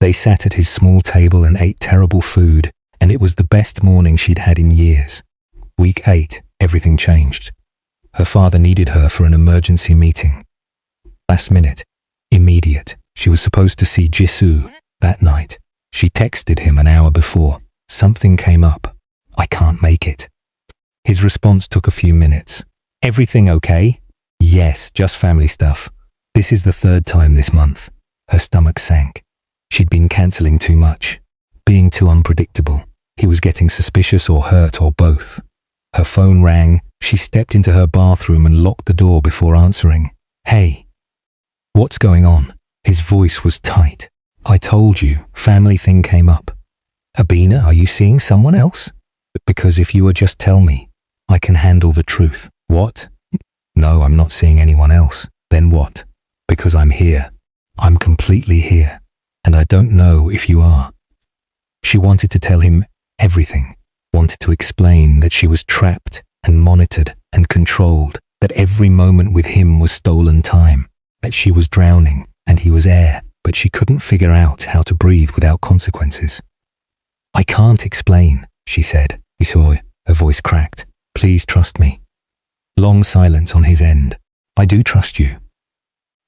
They sat at his small table and ate terrible food, and it was the best morning she'd had in years. Week 8, everything changed. Her father needed her for an emergency meeting. Last minute, immediate. She was supposed to see Jisoo that night. She texted him an hour before. Something came up. I can't make it. His response took a few minutes. Everything okay? Yes, just family stuff. This is the 3rd time this month. Her stomach sank. She'd been cancelling too much, being too unpredictable. He was getting suspicious or hurt or both. Her phone rang. She stepped into her bathroom and locked the door before answering. Hey. What's going on? His voice was tight. I told you, family thing came up. Abina, are you seeing someone else? Because if you would just tell me, I can handle the truth. What? No, I'm not seeing anyone else. Then what? Because I'm here. I'm completely here. And I don't know if you are. She wanted to tell him everything. Wanted to explain that she was trapped and monitored and controlled. That every moment with him was stolen time. That she was drowning and he was air. But she couldn't figure out how to breathe without consequences. I can't explain, she said. He saw her voice cracked. Please trust me. Long silence on his end. I do trust you.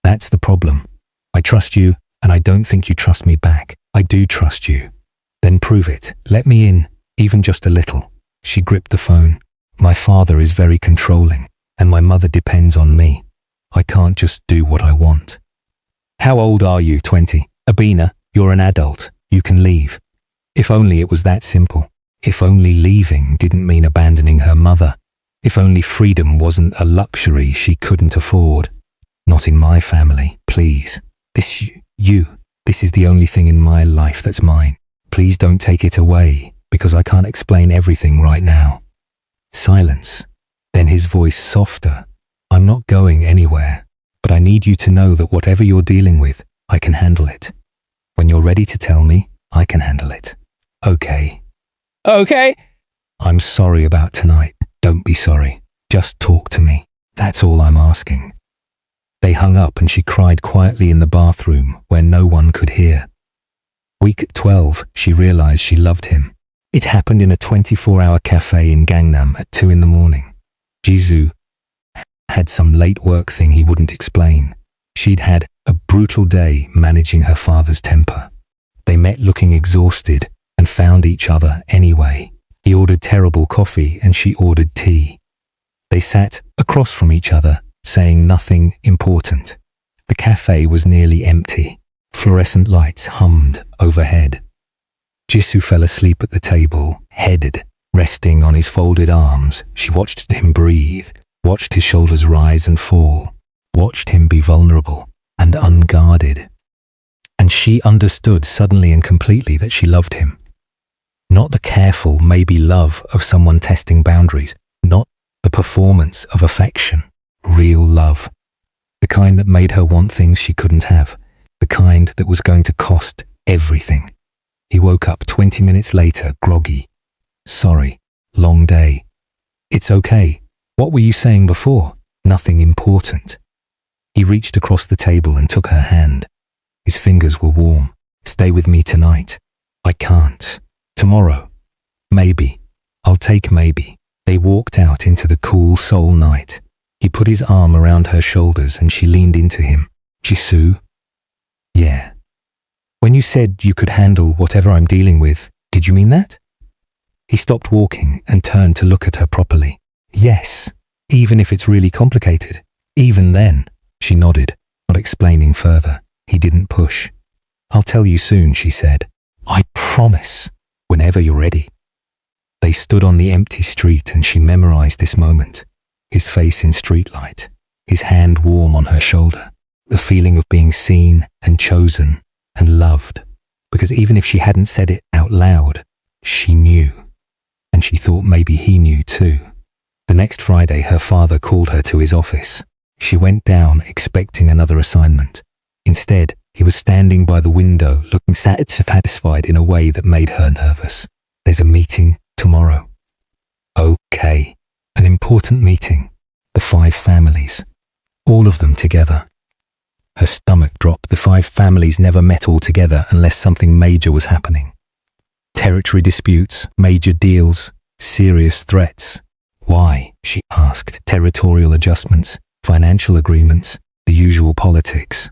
That's the problem. I trust you, and I don't think you trust me back. I do trust you. Then prove it. Let me in, even just a little. She gripped the phone. My father is very controlling, and my mother depends on me. I can't just do what I want. How old are you? 20. Abina, you're an adult. You can leave. If only it was that simple. If only leaving didn't mean abandoning her mother. If only freedom wasn't a luxury she couldn't afford. Not in my family, please. This is the only thing in my life that's mine. Please don't take it away, because I can't explain everything right now. Silence. Then his voice softer. I'm not going anywhere, but I need you to know that whatever you're dealing with, I can handle it. When you're ready to tell me, I can handle it. Okay. Okay. I'm sorry about tonight. Don't be sorry. Just talk to me. That's all I'm asking. They hung up and she cried quietly in the bathroom where no one could hear. Week 12, she realized she loved him. It happened in a 24-hour cafe in Gangnam at 2 in the morning. Jisoo had some late work thing he wouldn't explain. She'd had a brutal day managing her father's temper. They met looking exhausted and found each other anyway. He ordered terrible coffee and she ordered tea. They sat across from each other, saying nothing important. The cafe was nearly empty. Fluorescent lights hummed overhead. Jisoo fell asleep at the table, headed, resting on his folded arms. She watched him breathe, watched his shoulders rise and fall, watched him be vulnerable and unguarded. And she understood suddenly and completely that she loved him. Not the careful, maybe love of someone testing boundaries, not the performance of affection, real love. The kind that made her want things she couldn't have, the kind that was going to cost everything. He woke up 20 minutes later, groggy. Sorry, long day. It's okay. What were you saying before? Nothing important. He reached across the table and took her hand. His fingers were warm. Stay with me tonight. I can't. Tomorrow. Maybe. I'll take maybe. They walked out into the cool Seoul night. He put his arm around her shoulders and she leaned into him. Jisoo? Yeah. When you said you could handle whatever I'm dealing with, did you mean that? He stopped walking and turned to look at her properly. Yes, even if it's really complicated. Even then, she nodded, not explaining further. He didn't push. I'll tell you soon, she said. I promise, whenever you're ready. They stood on the empty street and she memorized this moment. His face in streetlight, his hand warm on her shoulder, the feeling of being seen and chosen and loved. Because even if she hadn't said it out loud, she knew. And she thought maybe he knew too. The next Friday, her father called her to his office. She went down expecting another assignment. Instead, he was standing by the window looking satisfied in a way that made her nervous. There's a meeting tomorrow. Okay. An important meeting. The 5 families. All of them together. Her stomach dropped. The 5 families never met all together unless something major was happening. Territory disputes, major deals, serious threats. Why? She asked. Territorial adjustments, financial agreements, the usual politics.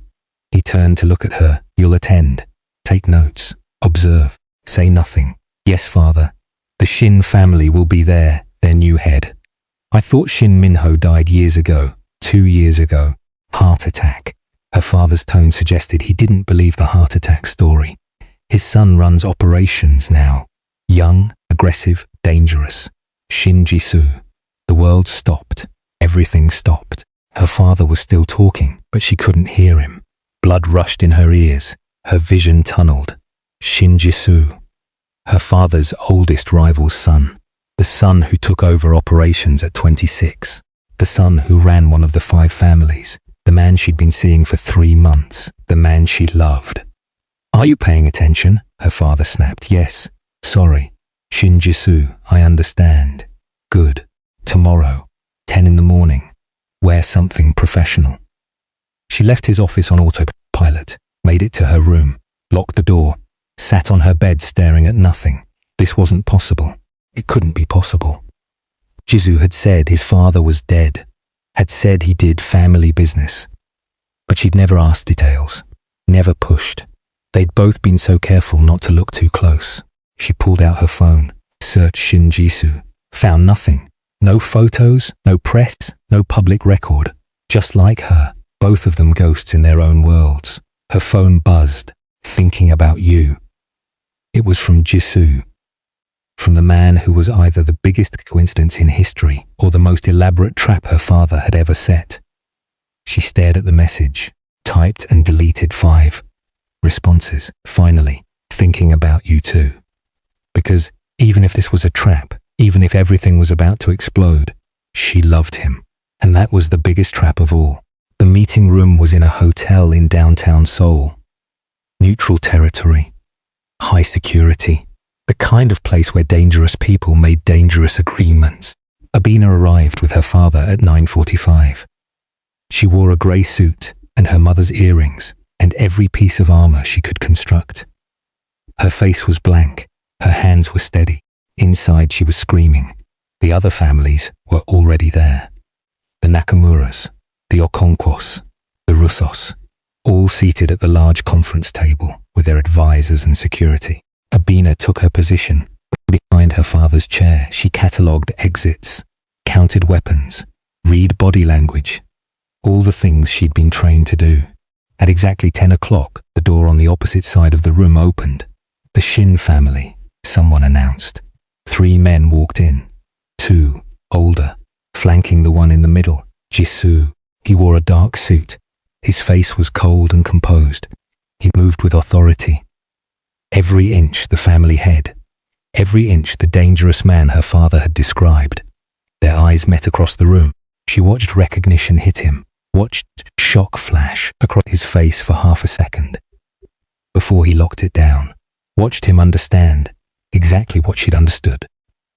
He turned to look at her. You'll attend. Take notes. Observe. Say nothing. Yes, father. The Shin family will be there, their new head. I thought Shin Minho died years ago, 2 years ago. Heart attack. Her father's tone suggested he didn't believe the heart attack story. His son runs operations now. Young, aggressive, dangerous. Shin Jisoo. The world stopped. Everything stopped. Her father was still talking, but she couldn't hear him. Blood rushed in her ears. Her vision tunneled. Shin Jisoo. Her father's oldest rival's son. The son who took over operations at 26. The son who ran one of the 5 families. The man she'd been seeing for 3 months. The man she loved. Are you paying attention? Her father snapped. Yes. Sorry. Shin Jisoo, I understand. Good. Tomorrow, 10 in the morning. Wear something professional. She left his office on autopilot, made it to her room, locked the door, sat on her bed staring at nothing. This wasn't possible. It couldn't be possible. Jisoo had said his father was dead, had said he did family business. But she'd never asked details, never pushed. They'd both been so careful not to look too close. She pulled out her phone, searched Shin Jisoo, found nothing. No photos, no press, no public record. Just like her, both of them ghosts in their own worlds. Her phone buzzed, thinking about you. It was from Jisoo. From the man who was either the biggest coincidence in history or the most elaborate trap her father had ever set. She stared at the message, typed and deleted 5 responses. Finally, thinking about you too. Because even if this was a trap, even if everything was about to explode, she loved him. And that was the biggest trap of all. The meeting room was in a hotel in downtown Seoul. Neutral territory. high security, the kind of place where dangerous people made dangerous agreements. Abina arrived with her father at 9:45. She wore a grey suit and her mother's earrings and every piece of armor she could construct. Her face was blank, her hands were steady. Inside she was screaming. The other families were already there. The Nakamuras, the Okonkwas, the Russos, all seated at the large conference table with their advisors and security. Abina took her position behind her father's chair. She catalogued exits, counted weapons, read body language, all the things she'd been trained to do. At exactly 10 o'clock, the door on the opposite side of the room opened. The Shin family, someone announced. 3 men walked in, 2, older, flanking the one in the middle, Jisoo. He wore a dark suit. His face was cold and composed. He moved with authority. Every inch the family head, every inch the dangerous man her father had described. Their eyes met across the room. She watched recognition hit him, watched shock flash across his face for half a second before he locked it down, watched him understand exactly what she'd understood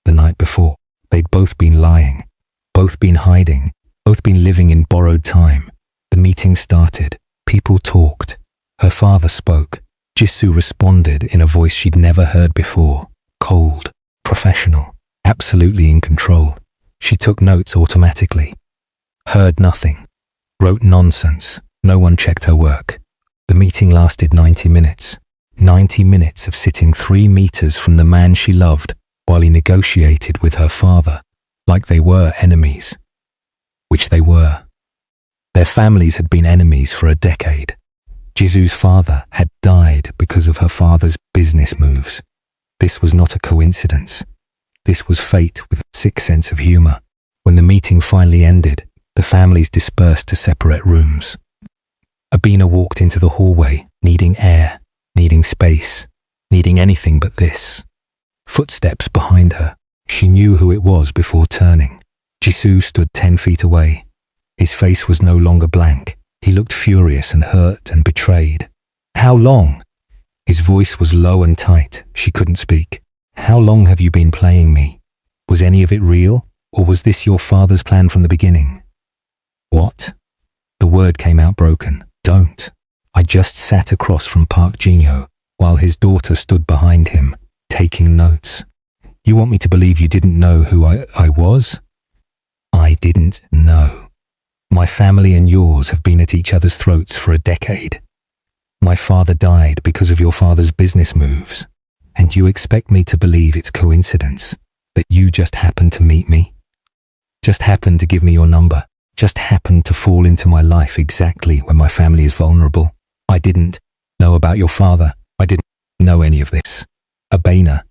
the night before. They'd both been lying, both been hiding, both been living in borrowed time. The meeting started. People talked. Her father spoke. Jisoo responded in a voice she'd never heard before. Cold, professional, absolutely in control. She took notes automatically. Heard nothing. Wrote nonsense. No one checked her work. The meeting lasted 90 minutes. 90 minutes of sitting 3 meters from the man she loved while he negotiated with her father like they were enemies. Which they were. Their families had been enemies for a decade. Jisoo's father had died because of her father's business moves. This was not a coincidence. This was fate with a sick sense of humor. When the meeting finally ended, the families dispersed to separate rooms. Abina walked into the hallway, needing air, needing space, needing anything but this. Footsteps behind her. She knew who it was before turning. Jisoo stood 10 feet away. His face was no longer blank. He looked furious and hurt and betrayed. How long? His voice was low and tight. She couldn't speak. How long have you been playing me? Was any of it real, or was this your father's plan from the beginning? What? The word came out broken. Don't. I just sat across from Park Jinyo while his daughter stood behind him, taking notes. You want me to believe you didn't know who I was? I didn't know. My family and yours have been at each other's throats for a decade. My father died because of your father's business moves, and you expect me to believe it's coincidence that you just happened to meet me? Just happened to give me your number? Just happened to fall into my life exactly when my family is vulnerable? I didn't know about your father. I didn't know any of this. Abena,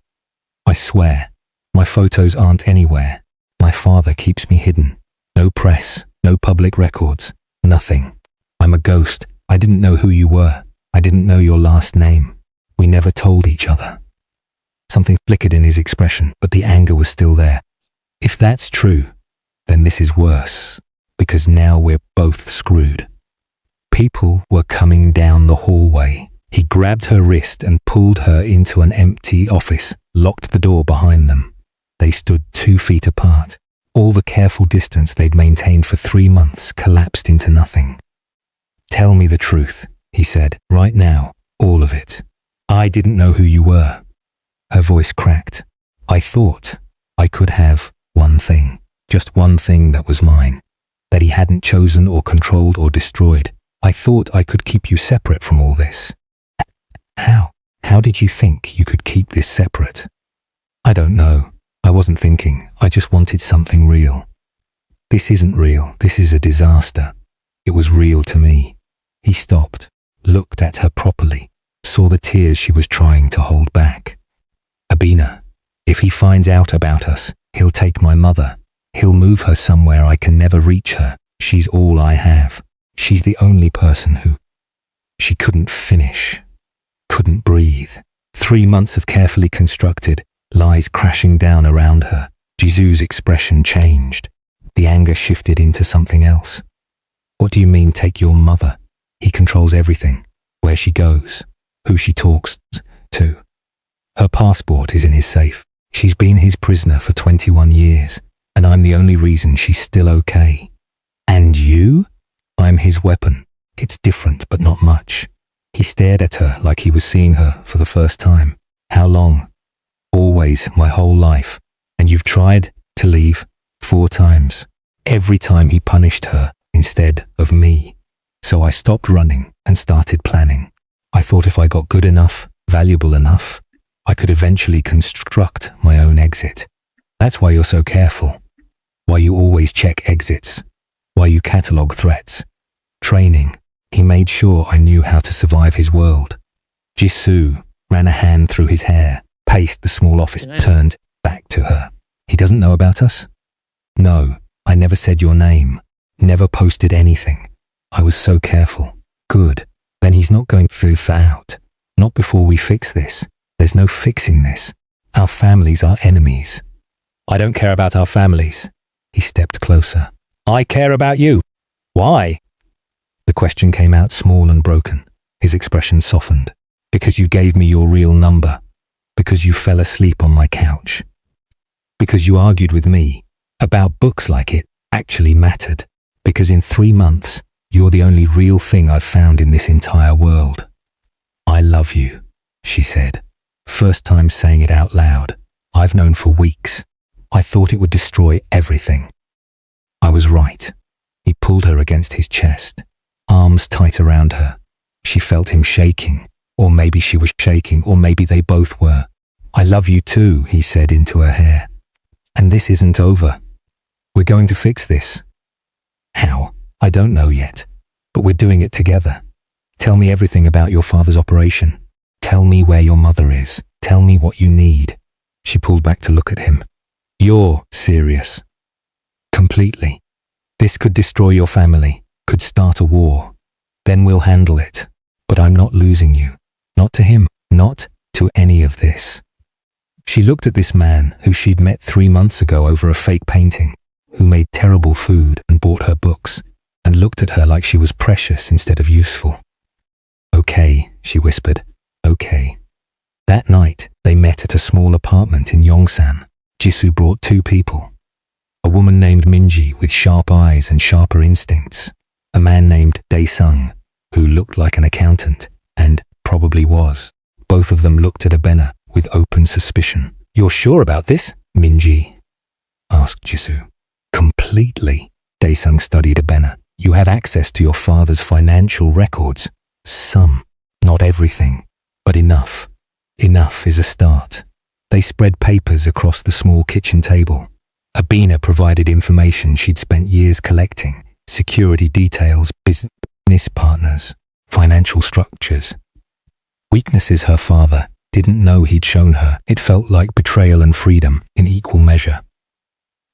I swear, my photos aren't anywhere. My father keeps me hidden. No press, no public records, nothing. I'm a ghost. I didn't know who you were. I didn't know your last name. We never told each other. Something flickered in his expression, but the anger was still there. If that's true, then this is worse, because now we're both screwed. People were coming down the hallway. He grabbed her wrist and pulled her into an empty office, locked the door behind them. They stood 2 feet apart. All the careful distance they'd maintained for 3 months collapsed into nothing. Tell me the truth, he said, right now, all of it. I didn't know who you were. Her voice cracked. I thought I could have one thing, just one thing that was mine, that he hadn't chosen or controlled or destroyed. I thought I could keep you separate from all this. How? How did you think you could keep this separate? I don't know. I wasn't thinking. I just wanted something real. This isn't real. This is a disaster. It was real to me. He stopped, looked at her properly, saw the tears she was trying to hold back. Abina, if he finds out about us, he'll take my mother. He'll move her somewhere I can never reach her. She's all I have. She's the only person who... She couldn't finish, couldn't breathe. 3 months of carefully constructed lies crashing down around her. Jisoo's expression changed. The anger shifted into something else. What do you mean, take your mother? He controls everything. Where she goes, who she talks to, Her passport is in his safe. She's been his prisoner for 21 years, and I'm the only reason she's still okay. And you? I'm his weapon. It's different, but not much. He stared at her like he was seeing her for the first time. How long? Always, my whole life. And you've tried to leave 4 times. Every time he punished her instead of me. So I stopped running and started planning. I thought if I got good enough, valuable enough, I could eventually construct my own exit. That's why you're so careful. Why you always check exits. Why you catalog threats. Training. He made sure I knew how to survive his world. Jisoo ran a hand through his hair, paced the small office, turned back to her. He doesn't know about us? No, I never said your name. Never posted anything. I was so careful. Good. Then he's not going to out. Not before we fix this. There's no fixing this. Our families are enemies. I don't care about our families. He stepped closer. I care about you. Why? The question came out small and broken. His expression softened. Because you gave me your real number. Because you fell asleep on my couch. Because you argued with me about books like it actually mattered. Because in 3 months, you're the only real thing I've found in this entire world. I love you, she said. First time saying it out loud. I've known for weeks. I thought it would destroy everything. I was right. He pulled her against his chest, arms tight around her. She felt him shaking, or maybe she was shaking, or maybe they both were. I love you too, he said into her hair. And this isn't over. We're going to fix this. How? I don't know yet, but we're doing it together. Tell me everything about your father's operation. Tell me where your mother is. Tell me what you need. She pulled back to look at him. You're serious. Completely. This could destroy your family, could start a war. Then we'll handle it. But I'm not losing you. Not to him, not to any of this. She looked at this man who she'd met 3 months ago over a fake painting, who made terrible food and bought her books, and looked at her like she was precious instead of useful. Okay, she whispered. Okay. That night, they met at a small apartment in Yongsan. Jisoo brought 2 people. A woman named Minji with sharp eyes and sharper instincts. A man named Dae-sung, who looked like an accountant, and probably was. Both of them looked at Abena with open suspicion. You're sure about this? Minji asked Jisoo. Completely. Dae-sung studied Abena. You have access to your father's financial records. Some, not everything, but enough. Enough is a start. They spread papers across the small kitchen table. Abena provided information she'd spent years collecting. Security details, business partners, financial structures. Weaknesses her father didn't know he'd shown her. It felt like betrayal and freedom in equal measure.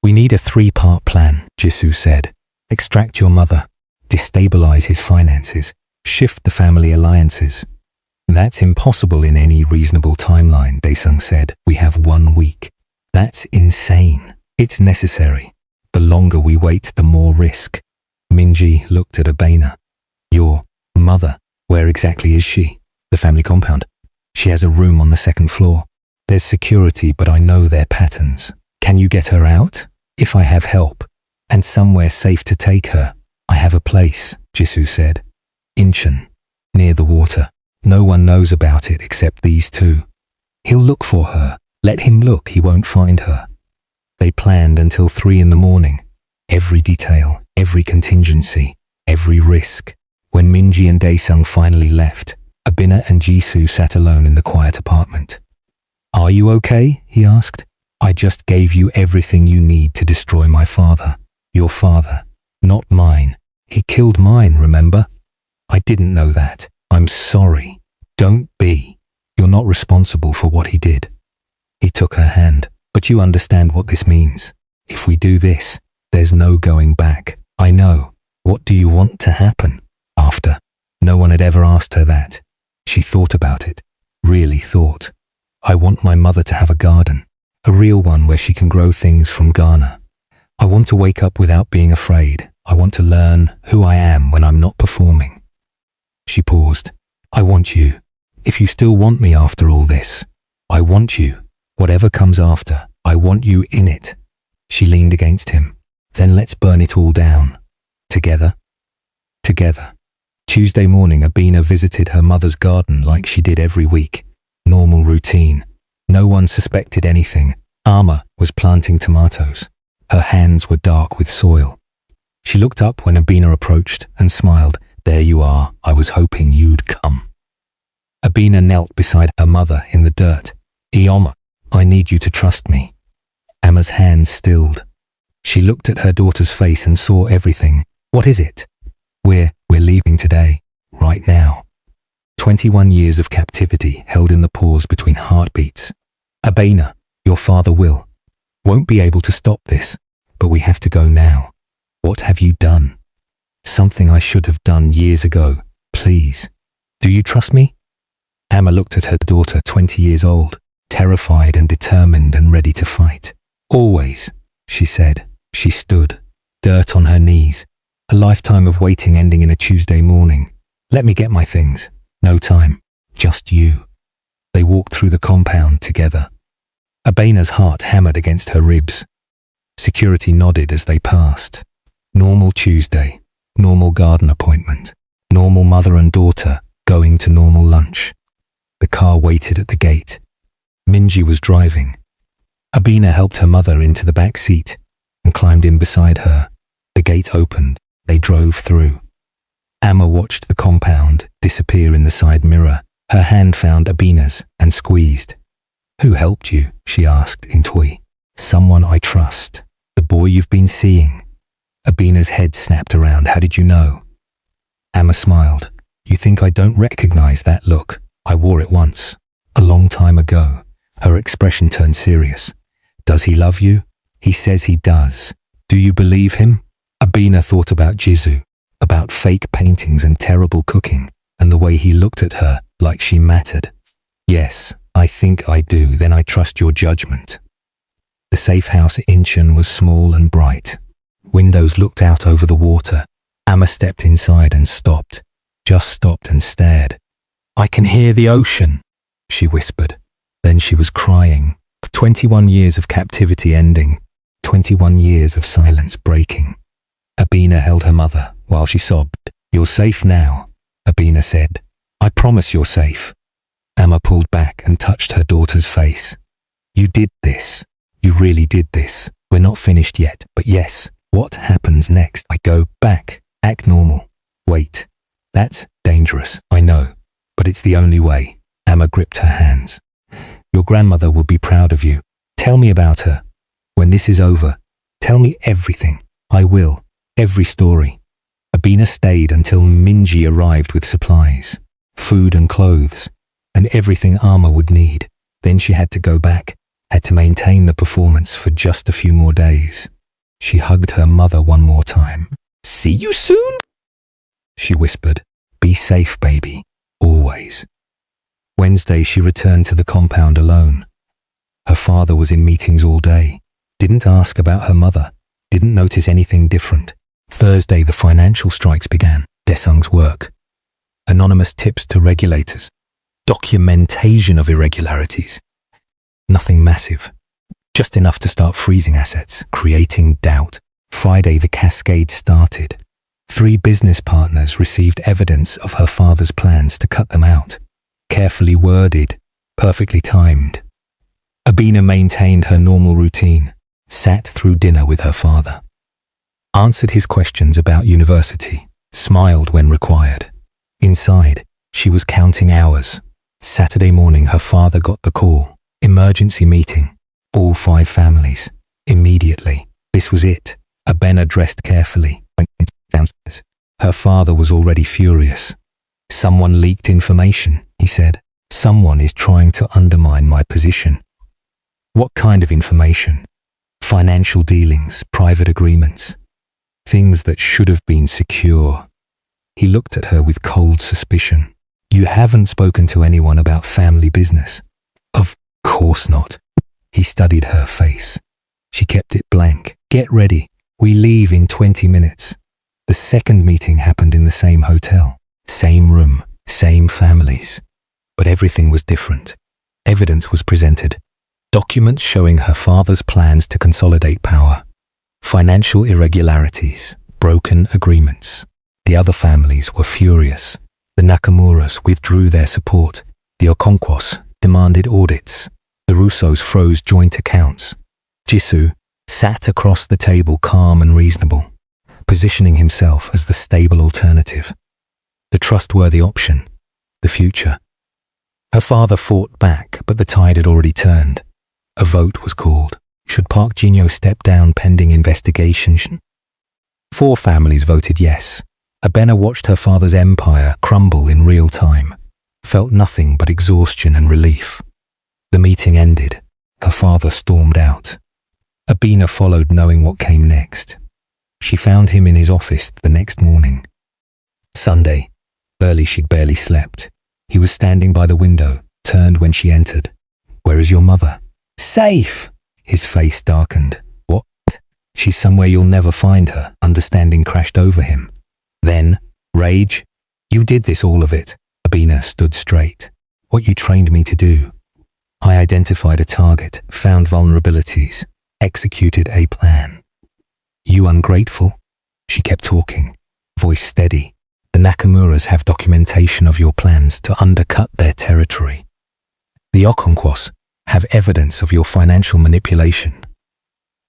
We need a 3-part plan, Jisoo said. Extract your mother, destabilize his finances, shift the family alliances. That's impossible in any reasonable timeline, Dae-sung said. We have 1 week. That's insane. It's necessary. The longer we wait, the more risk. Minji looked at Abena. Your mother, where exactly is she? The family compound. She has a room on the 2nd floor. There's security, but I know their patterns. Can you get her out? If I have help, and somewhere safe to take her. I have a place, Jisoo said. Incheon, near the water. No one knows about it except these 2. He'll look for her. Let him look, he won't find her. They planned until 3 in the morning. Every detail, every contingency, every risk. When Minji and Dae-sung finally left, Abena and Jisoo sat alone in the quiet apartment. Are you okay? He asked. I just gave you everything you need to destroy my father. Your father, not mine. He killed mine, remember? I didn't know that. I'm sorry. Don't be. You're not responsible for what he did. He took her hand. But you understand what this means. If we do this, there's no going back. I know. What do you want to happen? After. No one had ever asked her that. She thought about it. Really thought. I want my mother to have a garden. A real one where she can grow things from Ghana. I want to wake up without being afraid. I want to learn who I am when I'm not performing. She paused. I want you. If you still want me after all this. I want you. Whatever comes after, I want you in it. She leaned against him. Then let's burn it all down. Together? Together. Tuesday morning, Abina visited her mother's garden like she did every week. Normal routine. No one suspected anything. Alma was planting tomatoes. Her hands were dark with soil. She looked up when Abina approached and smiled. There you are. I was hoping you'd come. Abina knelt beside her mother in the dirt. Ioma, I need you to trust me. Amma's hands stilled. She looked at her daughter's face and saw everything. What is it? We're leaving today. Right now. 21 years of captivity held in the pause between heartbeats. Abina, your father won't be able to stop this, but we have to go now. What have you done? Something I should have done years ago. Please. Do you trust me? Amma looked at her daughter, 20 years old, terrified and determined and ready to fight. Always, she said. She stood, dirt on her knees, a lifetime of waiting ending in a Tuesday morning. Let me get my things. No time. Just you. They walked through the compound together. Abina's heart hammered against her ribs. Security nodded as they passed. Normal Tuesday. Normal garden appointment. Normal mother and daughter going to normal lunch. The car waited at the gate. Minji was driving. Abina helped her mother into the back seat and climbed in beside her. The gate opened. They drove through. Amma watched the compound disappear in the side mirror. Her hand found Abina's and squeezed. Who helped you? She asked in Twi. Someone I trust. The boy you've been seeing. Abina's head snapped around. How did you know? Amma smiled. You think I don't recognize that look? I wore it once. A long time ago. Her expression turned serious. Does he love you? He says he does. Do you believe him? Abina thought about Jizu, about fake paintings and terrible cooking, and the way he looked at her like she mattered. Yes, I think I do. Then I trust your judgment. The safe house in Incheon was small and bright. Windows looked out over the water. Amma stepped inside and stopped. Just stopped and stared. I can hear the ocean, she whispered. Then she was crying. 21 years of captivity ending. 21 years of silence breaking. Abina held her mother while she sobbed. You're safe now, Abina said. I promise you're safe. Amma pulled back and touched her daughter's face. You did this. You really did this. We're not finished yet, but yes. What happens next? I go back. Act normal. Wait. That's dangerous, I know. But it's the only way. Amma gripped her hands. Your grandmother will be proud of you. Tell me about her. When this is over, tell me everything. I will. Every story. Abina stayed until Minji arrived with supplies, food and clothes, and everything Amma would need. Then she had to go back, had to maintain the performance for just a few more days. She hugged her mother one more time. See you soon, she whispered. Be safe, baby. Always. Wednesday, she returned to the compound alone. Her father was in meetings all day. Didn't ask about her mother. Didn't notice anything different. Thursday, the financial strikes began. Daesung's work. Anonymous tips to regulators. Documentation of irregularities. Nothing massive. Just enough to start freezing assets, creating doubt. Friday, the cascade started. 3 business partners received evidence of her father's plans to cut them out. Carefully worded, perfectly timed. Abina maintained her normal routine, sat through dinner with her father, answered his questions about university, smiled when required. Inside, she was counting hours. Saturday morning, her father got the call. Emergency meeting. All 5 families. Immediately. This was it. Abena dressed carefully, went downstairs. Her father was already furious. Someone leaked information, he said. Someone is trying to undermine my position. What kind of information? Financial dealings, private agreements, things that should have been secure. He looked at her with cold suspicion. You haven't spoken to anyone about family business? Of course not. He studied her face. She kept it blank. Get ready. We leave in 20 minutes. The second meeting happened in the same hotel, same room, same families. But everything was different. Evidence was presented. Documents showing her father's plans to consolidate power. Financial irregularities, broken agreements. The other families were furious. The Nakamuras withdrew their support. The Okonkwas demanded audits. The Russos froze joint accounts. Jisoo sat across the table calm and reasonable, positioning himself as the stable alternative, the trustworthy option, the future. Her father fought back, but the tide had already turned. A vote was called. Should Park Jin-yo step down pending investigation? 4 families voted yes. Abena watched her father's empire crumble in real time, felt nothing but exhaustion and relief. The meeting ended. Her father stormed out. Abena followed, knowing what came next. She found him in his office the next morning. Sunday. Early, she'd barely slept. He was standing by the window, turned when she entered. "Where is your mother?" "Safe!" His face darkened. "What?" "She's somewhere you'll never find her." Understanding crashed over him. Then, rage. "You did this, all of it." Abena stood straight. "What you trained me to do. I identified a target, found vulnerabilities, executed a plan." "You ungrateful?" She kept talking, voice steady. "The Nakamuras have documentation of your plans to undercut their territory. The Okonkwas have evidence of your financial manipulation.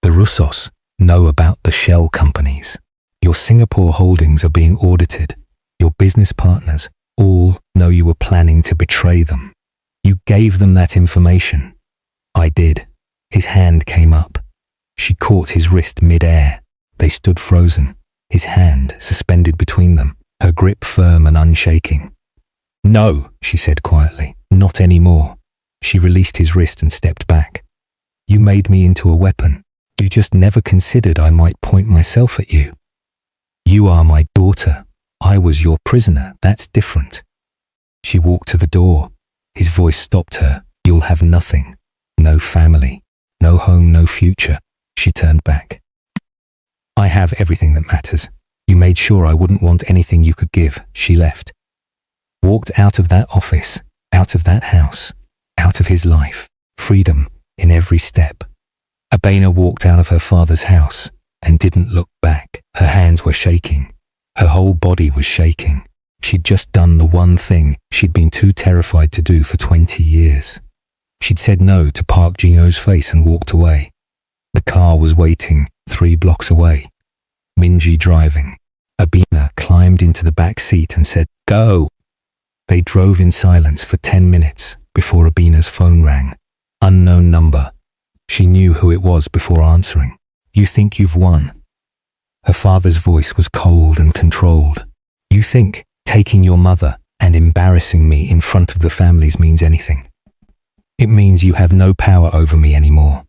The Russos know about the shell companies. Your Singapore holdings are being audited. Your business partners all know you were planning to betray them. You gave them that information." "I did." His hand came up. She caught his wrist mid-air. They stood frozen, his hand suspended between them, her grip firm and unshaking. "No," she said quietly, "not anymore." She released his wrist and stepped back. "You made me into a weapon. You just never considered I might point myself at you. You are my daughter. I was your prisoner. That's different." She walked to the door. His voice stopped her. "You'll have nothing. No family. No home, no future." She turned back. "I have everything that matters. You made sure I wouldn't want anything you could give." She left. Walked out of that office, out of that house, out of his life. Freedom in every step. Abena walked out of her father's house and didn't look back. Her hands were shaking. Her whole body was shaking. She'd just done the one thing she'd been too terrified to do for 20 years. She'd said no to Park Jin-yo's face and walked away. The car was waiting 3 blocks away. Minji driving. Abena climbed into the back seat and said, "Go." They drove in silence for 10 minutes before Abena's phone rang. Unknown number. She knew who it was before answering. "You think you've won?" Her father's voice was cold and controlled. "You think taking your mother and embarrassing me in front of the families means anything? It means you have no power over me anymore.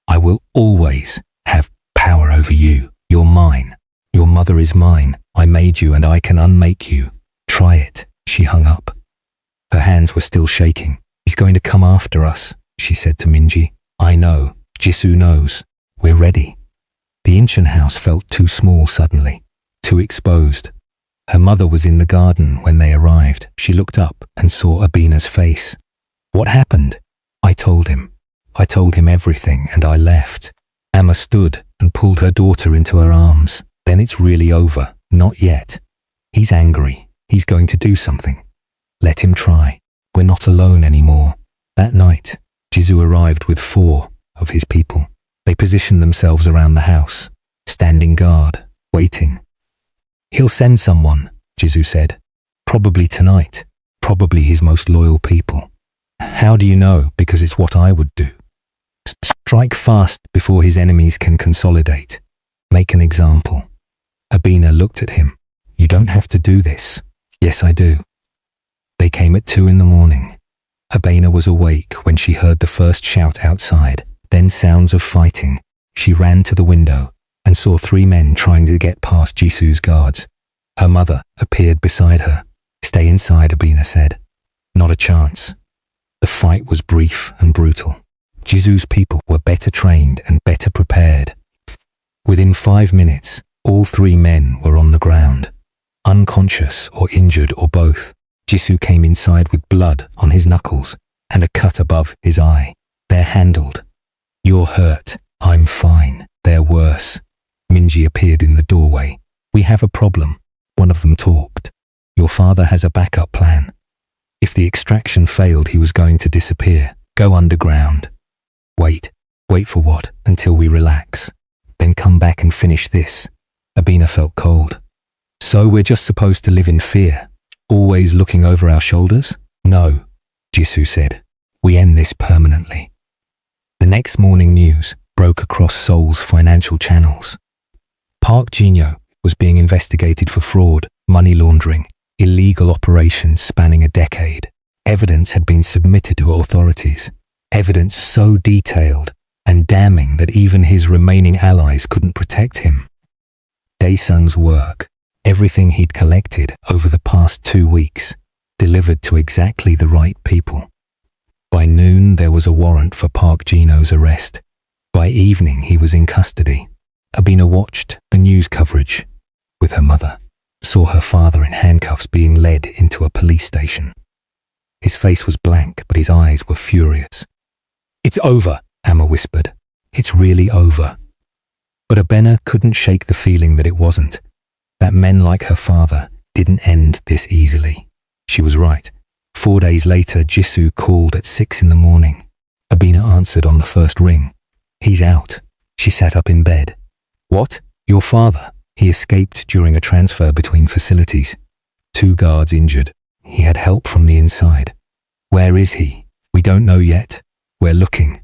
I will always have power over you. You're mine. Your mother is mine. I made you and I can unmake you. Try it." She hung up. Her hands were still shaking. "He's going to come after us," she said to Minji. "I know. Jisoo knows. We're ready." The Inchin house felt too small suddenly, too exposed. Her mother was in the garden when they arrived. She looked up and saw Abena's face. "What happened?" "I told him. I told him everything and I left." Amma stood and pulled her daughter into her arms. "Then it's really over." "Not yet. He's angry. He's going to do something. Let him try. We're not alone anymore." That night, Jisoo arrived with 4 of his people. They positioned themselves around the house, standing guard, waiting. "He'll send someone," Jisoo said. "Probably tonight. Probably his most loyal people." "How do you know?" "Because it's what I would do. Strike fast before his enemies can consolidate. Make an example." Abena looked at him. "You don't have to do this." "Yes, I do." They came at 2 in the morning. Abena was awake when she heard the first shout outside, then sounds of fighting. She ran to the window and saw 3 men trying to get past Jisoo's guards. Her mother appeared beside her. "Stay inside," Abena said. Not a chance. The fight was brief and brutal. Jisoo's people were better trained and better prepared. Within 5 minutes, all 3 men were on the ground, unconscious or injured or both. Jisoo came inside with blood on his knuckles. and a cut above his eye. They're handled. You're hurt. I'm fine. They're worse. Minji appeared in the doorway. We have a problem. One of them talked. Your father has a backup plan. If the extraction failed, he was going to disappear. Go underground. Wait for what? Until we relax. Then come back and finish this. Abina felt cold. So we're just supposed to live in fear, always looking over our shoulders? No, Jisoo said. We end this permanently. The next morning news broke across Seoul's financial channels. Park Jin-yo was being investigated for fraud, money laundering, illegal operations spanning a decade. Evidence had been submitted to authorities. Evidence so detailed and damning that even his remaining allies couldn't protect him. Dae-sung's work, everything he'd collected over the past 2 weeks, delivered to exactly the right people. By noon, there was a warrant for Park Jin-yo's arrest. By evening, he was in custody. Abina watched the news coverage with her mother, saw her father in handcuffs being led into a police station. His face was blank, but his eyes were furious. It's over, Amma whispered. It's really over. But Abena couldn't shake the feeling that it wasn't, that men like her father didn't end this easily. She was right. 4 days later, Jisoo called at 6 in the morning. Abina answered on the first ring. He's out. She sat up in bed. What? Your father? He escaped during a transfer between facilities. 2 guards injured. He had help from the inside. Where is he? We don't know yet. We're looking.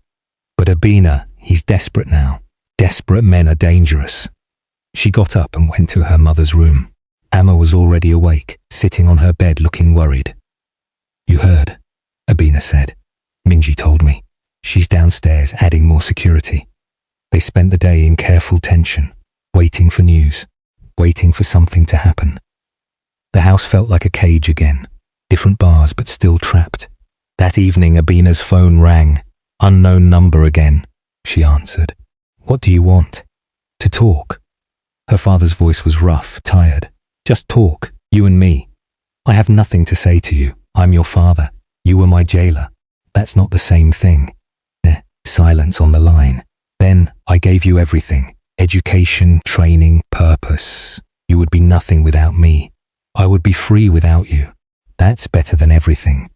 But Abina, he's desperate now. Desperate men are dangerous. She got up and went to her mother's room. Amma was already awake, sitting on her bed looking worried. You heard, Abina said. Minji told me. She's downstairs adding more security. They spent the day in careful tension, waiting for news, waiting for something to happen. The house felt like a cage again, different bars but still trapped. That evening Abina's phone rang. Unknown number again, she answered. What do you want? To talk. Her father's voice was rough, tired. Just talk, you and me. I have nothing to say to you. I'm your father. You were my jailer. That's not the same thing. Silence on the line. Then I gave you everything. Education, training, purpose. You would be nothing without me. I would be free without you. That's better than everything.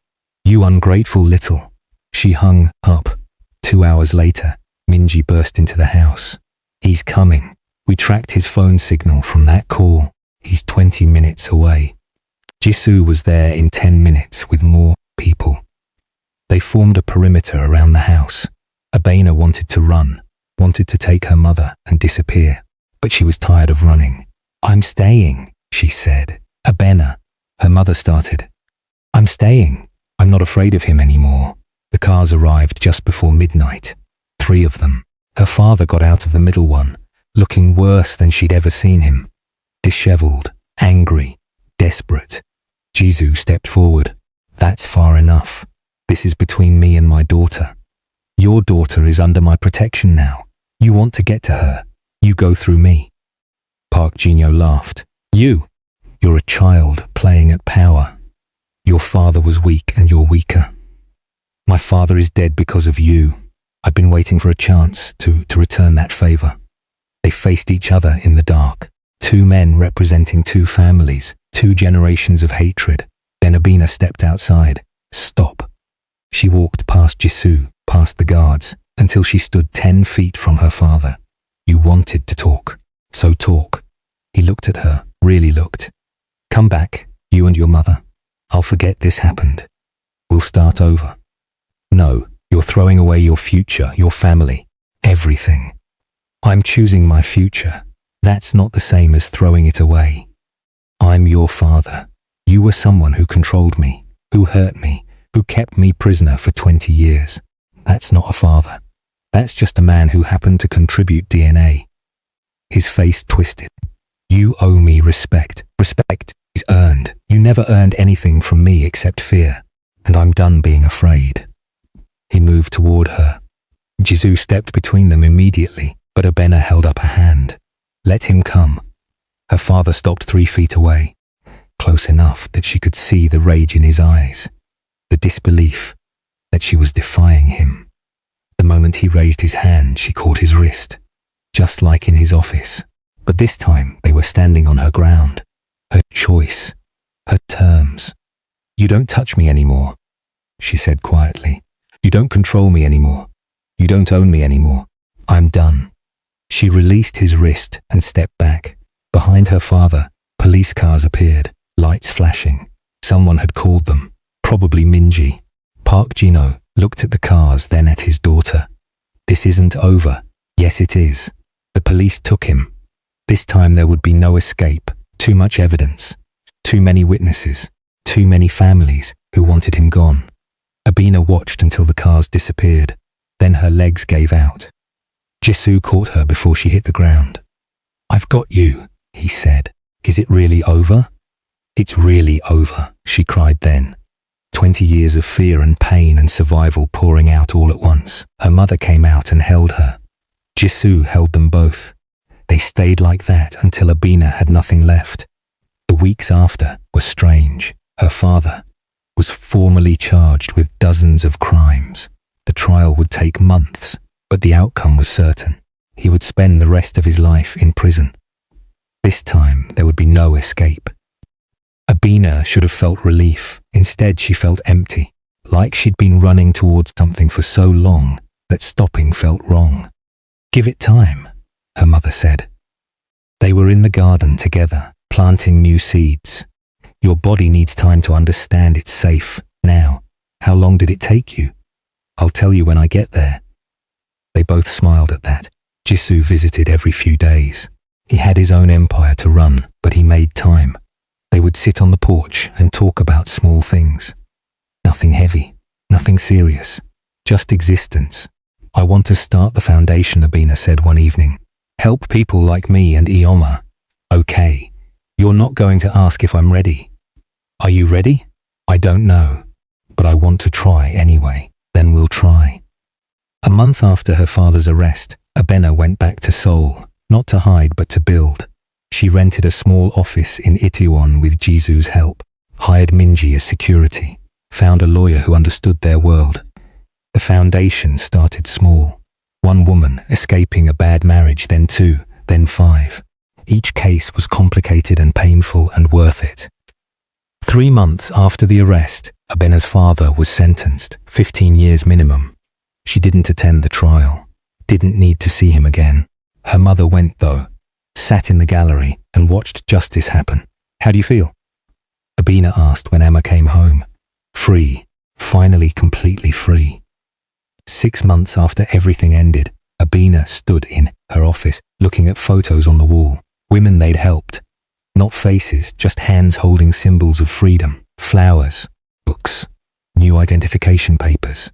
You ungrateful little. She hung up. 2 hours later, Minji burst into the house. He's coming. We tracked his phone signal from that call. He's 20 minutes away. Jisoo was there in 10 minutes with more people. They formed a perimeter around the house. Abena wanted to run, wanted to take her mother and disappear, but she was tired of running. I'm staying, she said. Abena, her mother started. I'm staying. I'm not afraid of him anymore. The cars arrived just before midnight. 3 of them. Her father got out of the middle one, looking worse than she'd ever seen him. Disheveled, angry, desperate. Jisoo stepped forward. That's far enough. This is between me and my daughter. Your daughter is under my protection now. You want to get to her. You go through me. Park Jin-yo laughed. You're a child playing at power. Your father was weak and you're weaker. My father is dead because of you. I've been waiting for a chance to return that favor. They faced each other in the dark. 2 men representing 2 families, 2 generations of hatred. Then Abina stepped outside. Stop. She walked past Jisoo, past the guards, until she stood 10 feet from her father. You wanted to talk, so talk. He looked at her, really looked. Come back, you and your mother. I'll forget this happened. We'll start over. No, you're throwing away your future, your family, everything. I'm choosing my future. That's not the same as throwing it away. I'm your father. You were someone who controlled me, who hurt me, who kept me prisoner for 20 years. That's not a father. That's just a man who happened to contribute DNA. His face twisted. You owe me respect. Respect is earned. You never earned anything from me except fear, and I'm done being afraid. He moved toward her. Jisoo stepped between them immediately, but Abena held up a hand. Let him come. Her father stopped 3 feet away, close enough that she could see the rage in his eyes, the disbelief. that she was defying him. The moment he raised his hand, she caught his wrist, just like in his office. But this time they were standing on her ground, her choice, her terms. "You don't touch me anymore," she said quietly. "You don't control me anymore. You don't own me anymore. I'm done." She released his wrist and stepped back. Behind her father, police cars appeared, lights flashing. Someone had called them, probably Minji. Park Jino looked at the cars, then at his daughter. "This isn't over." "Yes, it is." The police took him. This time there would be no escape. Too much evidence. Too many witnesses. Too many families who wanted him gone. Abina watched until the cars disappeared. Then her legs gave out. Jisoo caught her before she hit the ground. "I've got you," he said. "Is it really over?" "It's really over," she cried then. 20 years of fear and pain and survival pouring out all at once. Her mother came out and held her. Jisoo held them both. They stayed like that until Abina had nothing left. The weeks after were strange. Her father was formally charged with dozens of crimes. The trial would take months, but the outcome was certain. He would spend the rest of his life in prison. This time there would be no escape. Abina should have felt relief. Instead, she felt empty, like she'd been running towards something for so long that stopping felt wrong. "Give it time," her mother said. They were in the garden together, planting new seeds. "Your body needs time to understand it's safe now. How long did it take you?" "I'll tell you when I get there." They both smiled at that. Jisoo visited every few days. He had his own empire to run, but he made time. They would sit on the porch and talk about small things. Nothing heavy, nothing serious, just existence. "I want to start the foundation," Abina said one evening. "Help people like me and Ioma." "Okay, you're not going to ask if I'm ready." "Are you ready?" "I don't know, but I want to try anyway." "Then we'll try." A month after her father's arrest, Abena went back to Seoul, not to hide but to build. She rented a small office in Itaewon with Jisoo's help, hired Minji as security, found a lawyer who understood their world. The foundation started small. One woman escaping a bad marriage, then 2, then 5. Each case was complicated and painful and worth it. 3 months after the arrest, Abena's father was sentenced, 15 years minimum. She didn't attend the trial, didn't need to see him again. Her mother went though, sat in the gallery and watched justice happen. "How do you feel?" Abina asked when Emma came home. Free, finally completely free. 6 months after everything ended, Abina stood in her office looking at photos on the wall. Women they'd helped. Not faces, just hands holding symbols of freedom. Flowers, books, new identification papers.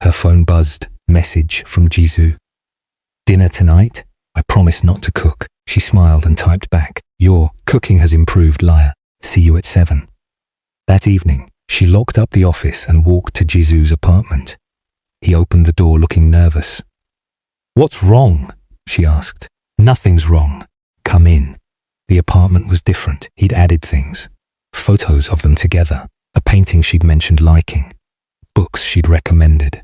Her phone buzzed. Message from Jisoo. "Dinner tonight? I promise not to cook." She smiled and typed back. "Your cooking has improved, liar. See you at 7. That evening, she locked up the office and walked to Jisoo's apartment. He opened the door looking nervous. "What's wrong?" she asked. "Nothing's wrong. Come in." The apartment was different. He'd added things. Photos of them together. A painting she'd mentioned liking. Books she'd recommended.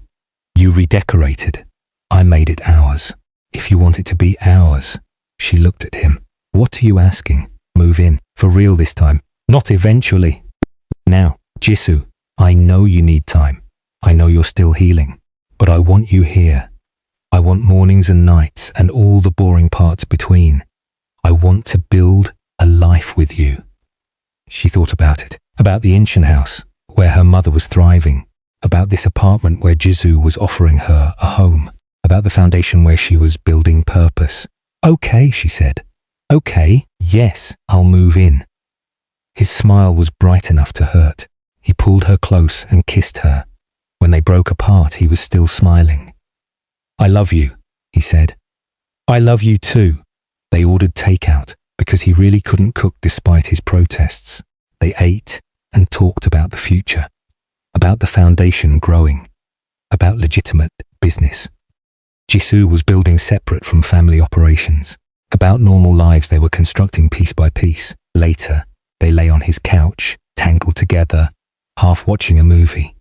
"You redecorated. I made it ours. If you want it to be ours." She looked at him. "What are you asking? Move in. For real this time. Not eventually. Now, Jisoo, I know you need time. I know you're still healing. But I want you here. I want mornings and nights and all the boring parts between. I want to build a life with you." She thought about it. About the Inshan house, where her mother was thriving. About this apartment where Jisoo was offering her a home. About the foundation where she was building purpose. "Okay," she said. "Okay, yes, I'll move in." His smile was bright enough to hurt. He pulled her close and kissed her. When they broke apart, he was still smiling. "I love you," he said. "I love you too." They ordered takeout because he really couldn't cook despite his protests. They ate and talked about the future. About the foundation growing, about legitimate business. Jisoo was building separate from family operations. About normal lives they were constructing piece by piece. Later, they lay on his couch, tangled together, half watching a movie.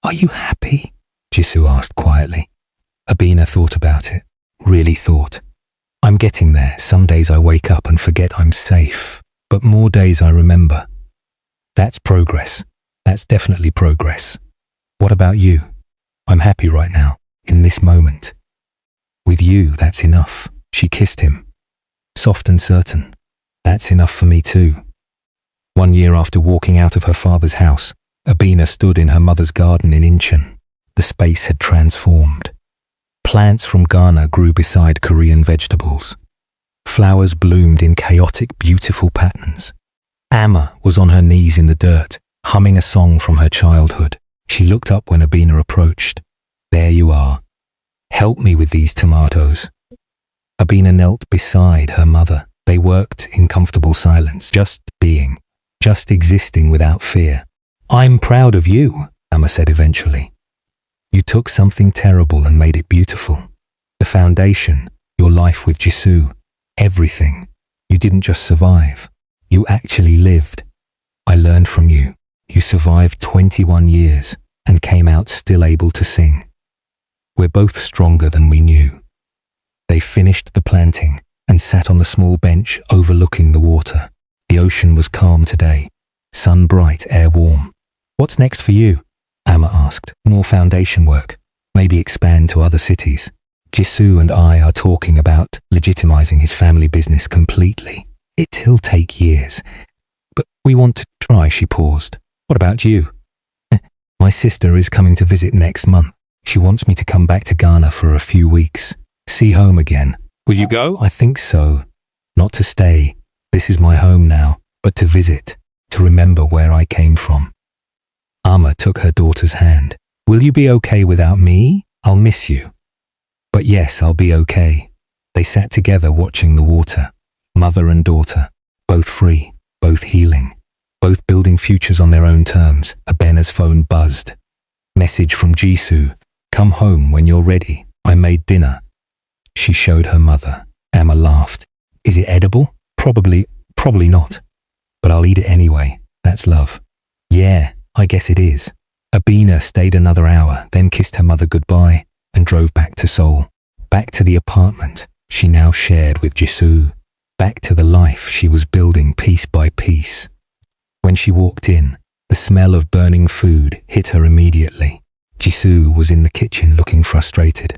Are you happy? Jisoo asked quietly. Abina thought about it. Really thought. I'm getting there. Some days I wake up and forget I'm safe, but more days I remember. That's progress. That's definitely progress. What about you? I'm happy right now, in this moment. With you, that's enough. She kissed him. Soft and certain. That's enough for me too. 1 year after walking out of her father's house, Abina stood in her mother's garden in Incheon. The space had transformed. Plants from Ghana grew beside Korean vegetables. Flowers bloomed in chaotic, beautiful patterns. Amma was on her knees in the dirt, humming a song from her childhood. She looked up when Abina approached. There you are. Help me with these tomatoes. Abina knelt beside her mother. They worked in comfortable silence, just being, just existing without fear. I'm proud of you, Amma said eventually. You took something terrible and made it beautiful. The foundation, your life with Jisoo, everything. You didn't just survive. You actually lived. I learned from you. You survived 21 years and came out still able to sing. We're both stronger than we knew. They finished the planting and sat on the small bench overlooking the water. The ocean was calm today. Sun bright, air warm. What's next for you? Amma asked. More foundation work. Maybe expand to other cities. Jisoo and I are talking about legitimizing his family business completely. It'll take years. But we want to try, she paused. What about you? My sister is coming to visit next month. She wants me to come back to Ghana for a few weeks. See home again. Will you go? I think so. Not to stay. This is my home now. But to visit. To remember where I came from. Amma took her daughter's hand. Will you be okay without me? I'll miss you. But yes, I'll be okay. They sat together watching the water. Mother and daughter. Both free. Both healing. Both building futures on their own terms. Abena's phone buzzed. Message from Jisoo. Come home when you're ready. I made dinner. She showed her mother. Amma laughed. Is it edible? Probably not. But I'll eat it anyway. That's love. Yeah, I guess it is. Abina stayed another hour, then kissed her mother goodbye and drove back to Seoul. Back to the apartment she now shared with Jisoo. Back to the life she was building piece by piece. When she walked in, the smell of burning food hit her immediately. Jisoo was in the kitchen looking frustrated.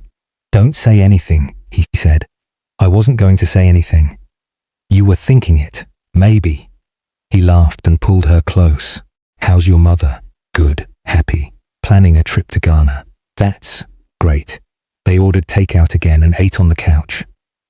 Don't say anything, he said. I wasn't going to say anything. You were thinking it, maybe. He laughed and pulled her close. How's your mother? Good, happy. Planning a trip to Ghana. That's great. They ordered takeout again and ate on the couch.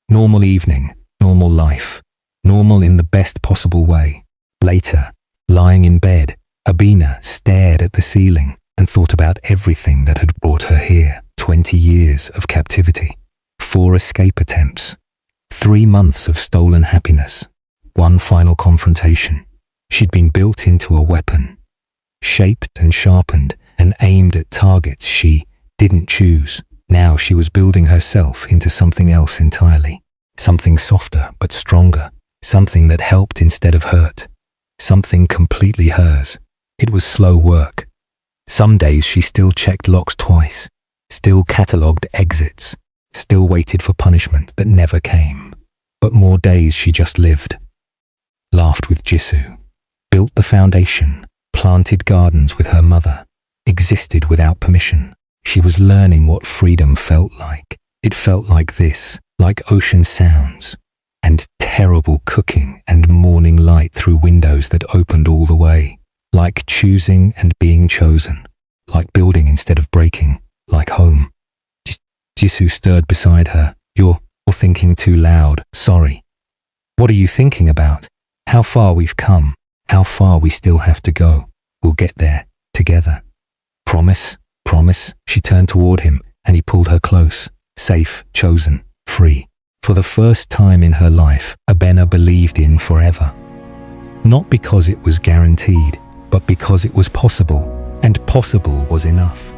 Normal evening, normal life. Normal in the best possible way. Later, lying in bed, Abina stared at the ceiling and thought about everything that had brought her here. 20 years of captivity. 4 escape attempts. 3 months of stolen happiness. 1 final confrontation. She'd been built into a weapon. Shaped and sharpened and aimed at targets she didn't choose. Now she was building herself into something else entirely. Something softer but stronger. Something that helped instead of hurt. Something completely hers. It was slow work. Some days she still checked locks twice. Still catalogued exits. Still waited for punishment that never came. But more days she just lived. Laughed with Jisoo. Built the foundation. Planted gardens with her mother. Existed without permission. She was learning what freedom felt like. It felt like this, like ocean sounds, and terrible cooking and morning light through windows that opened all the way. Like choosing and being chosen. Like building instead of breaking. Like home. Jisoo stirred beside her. You're thinking too loud. Sorry. What are you thinking about? How far we've come. How far we still have to go. We'll get there. Together. Promise? Promise? She turned toward him and he pulled her close. Safe, chosen, free. For the first time in her life, Abena believed in forever. Not because it was guaranteed, but because it was possible. And possible was enough.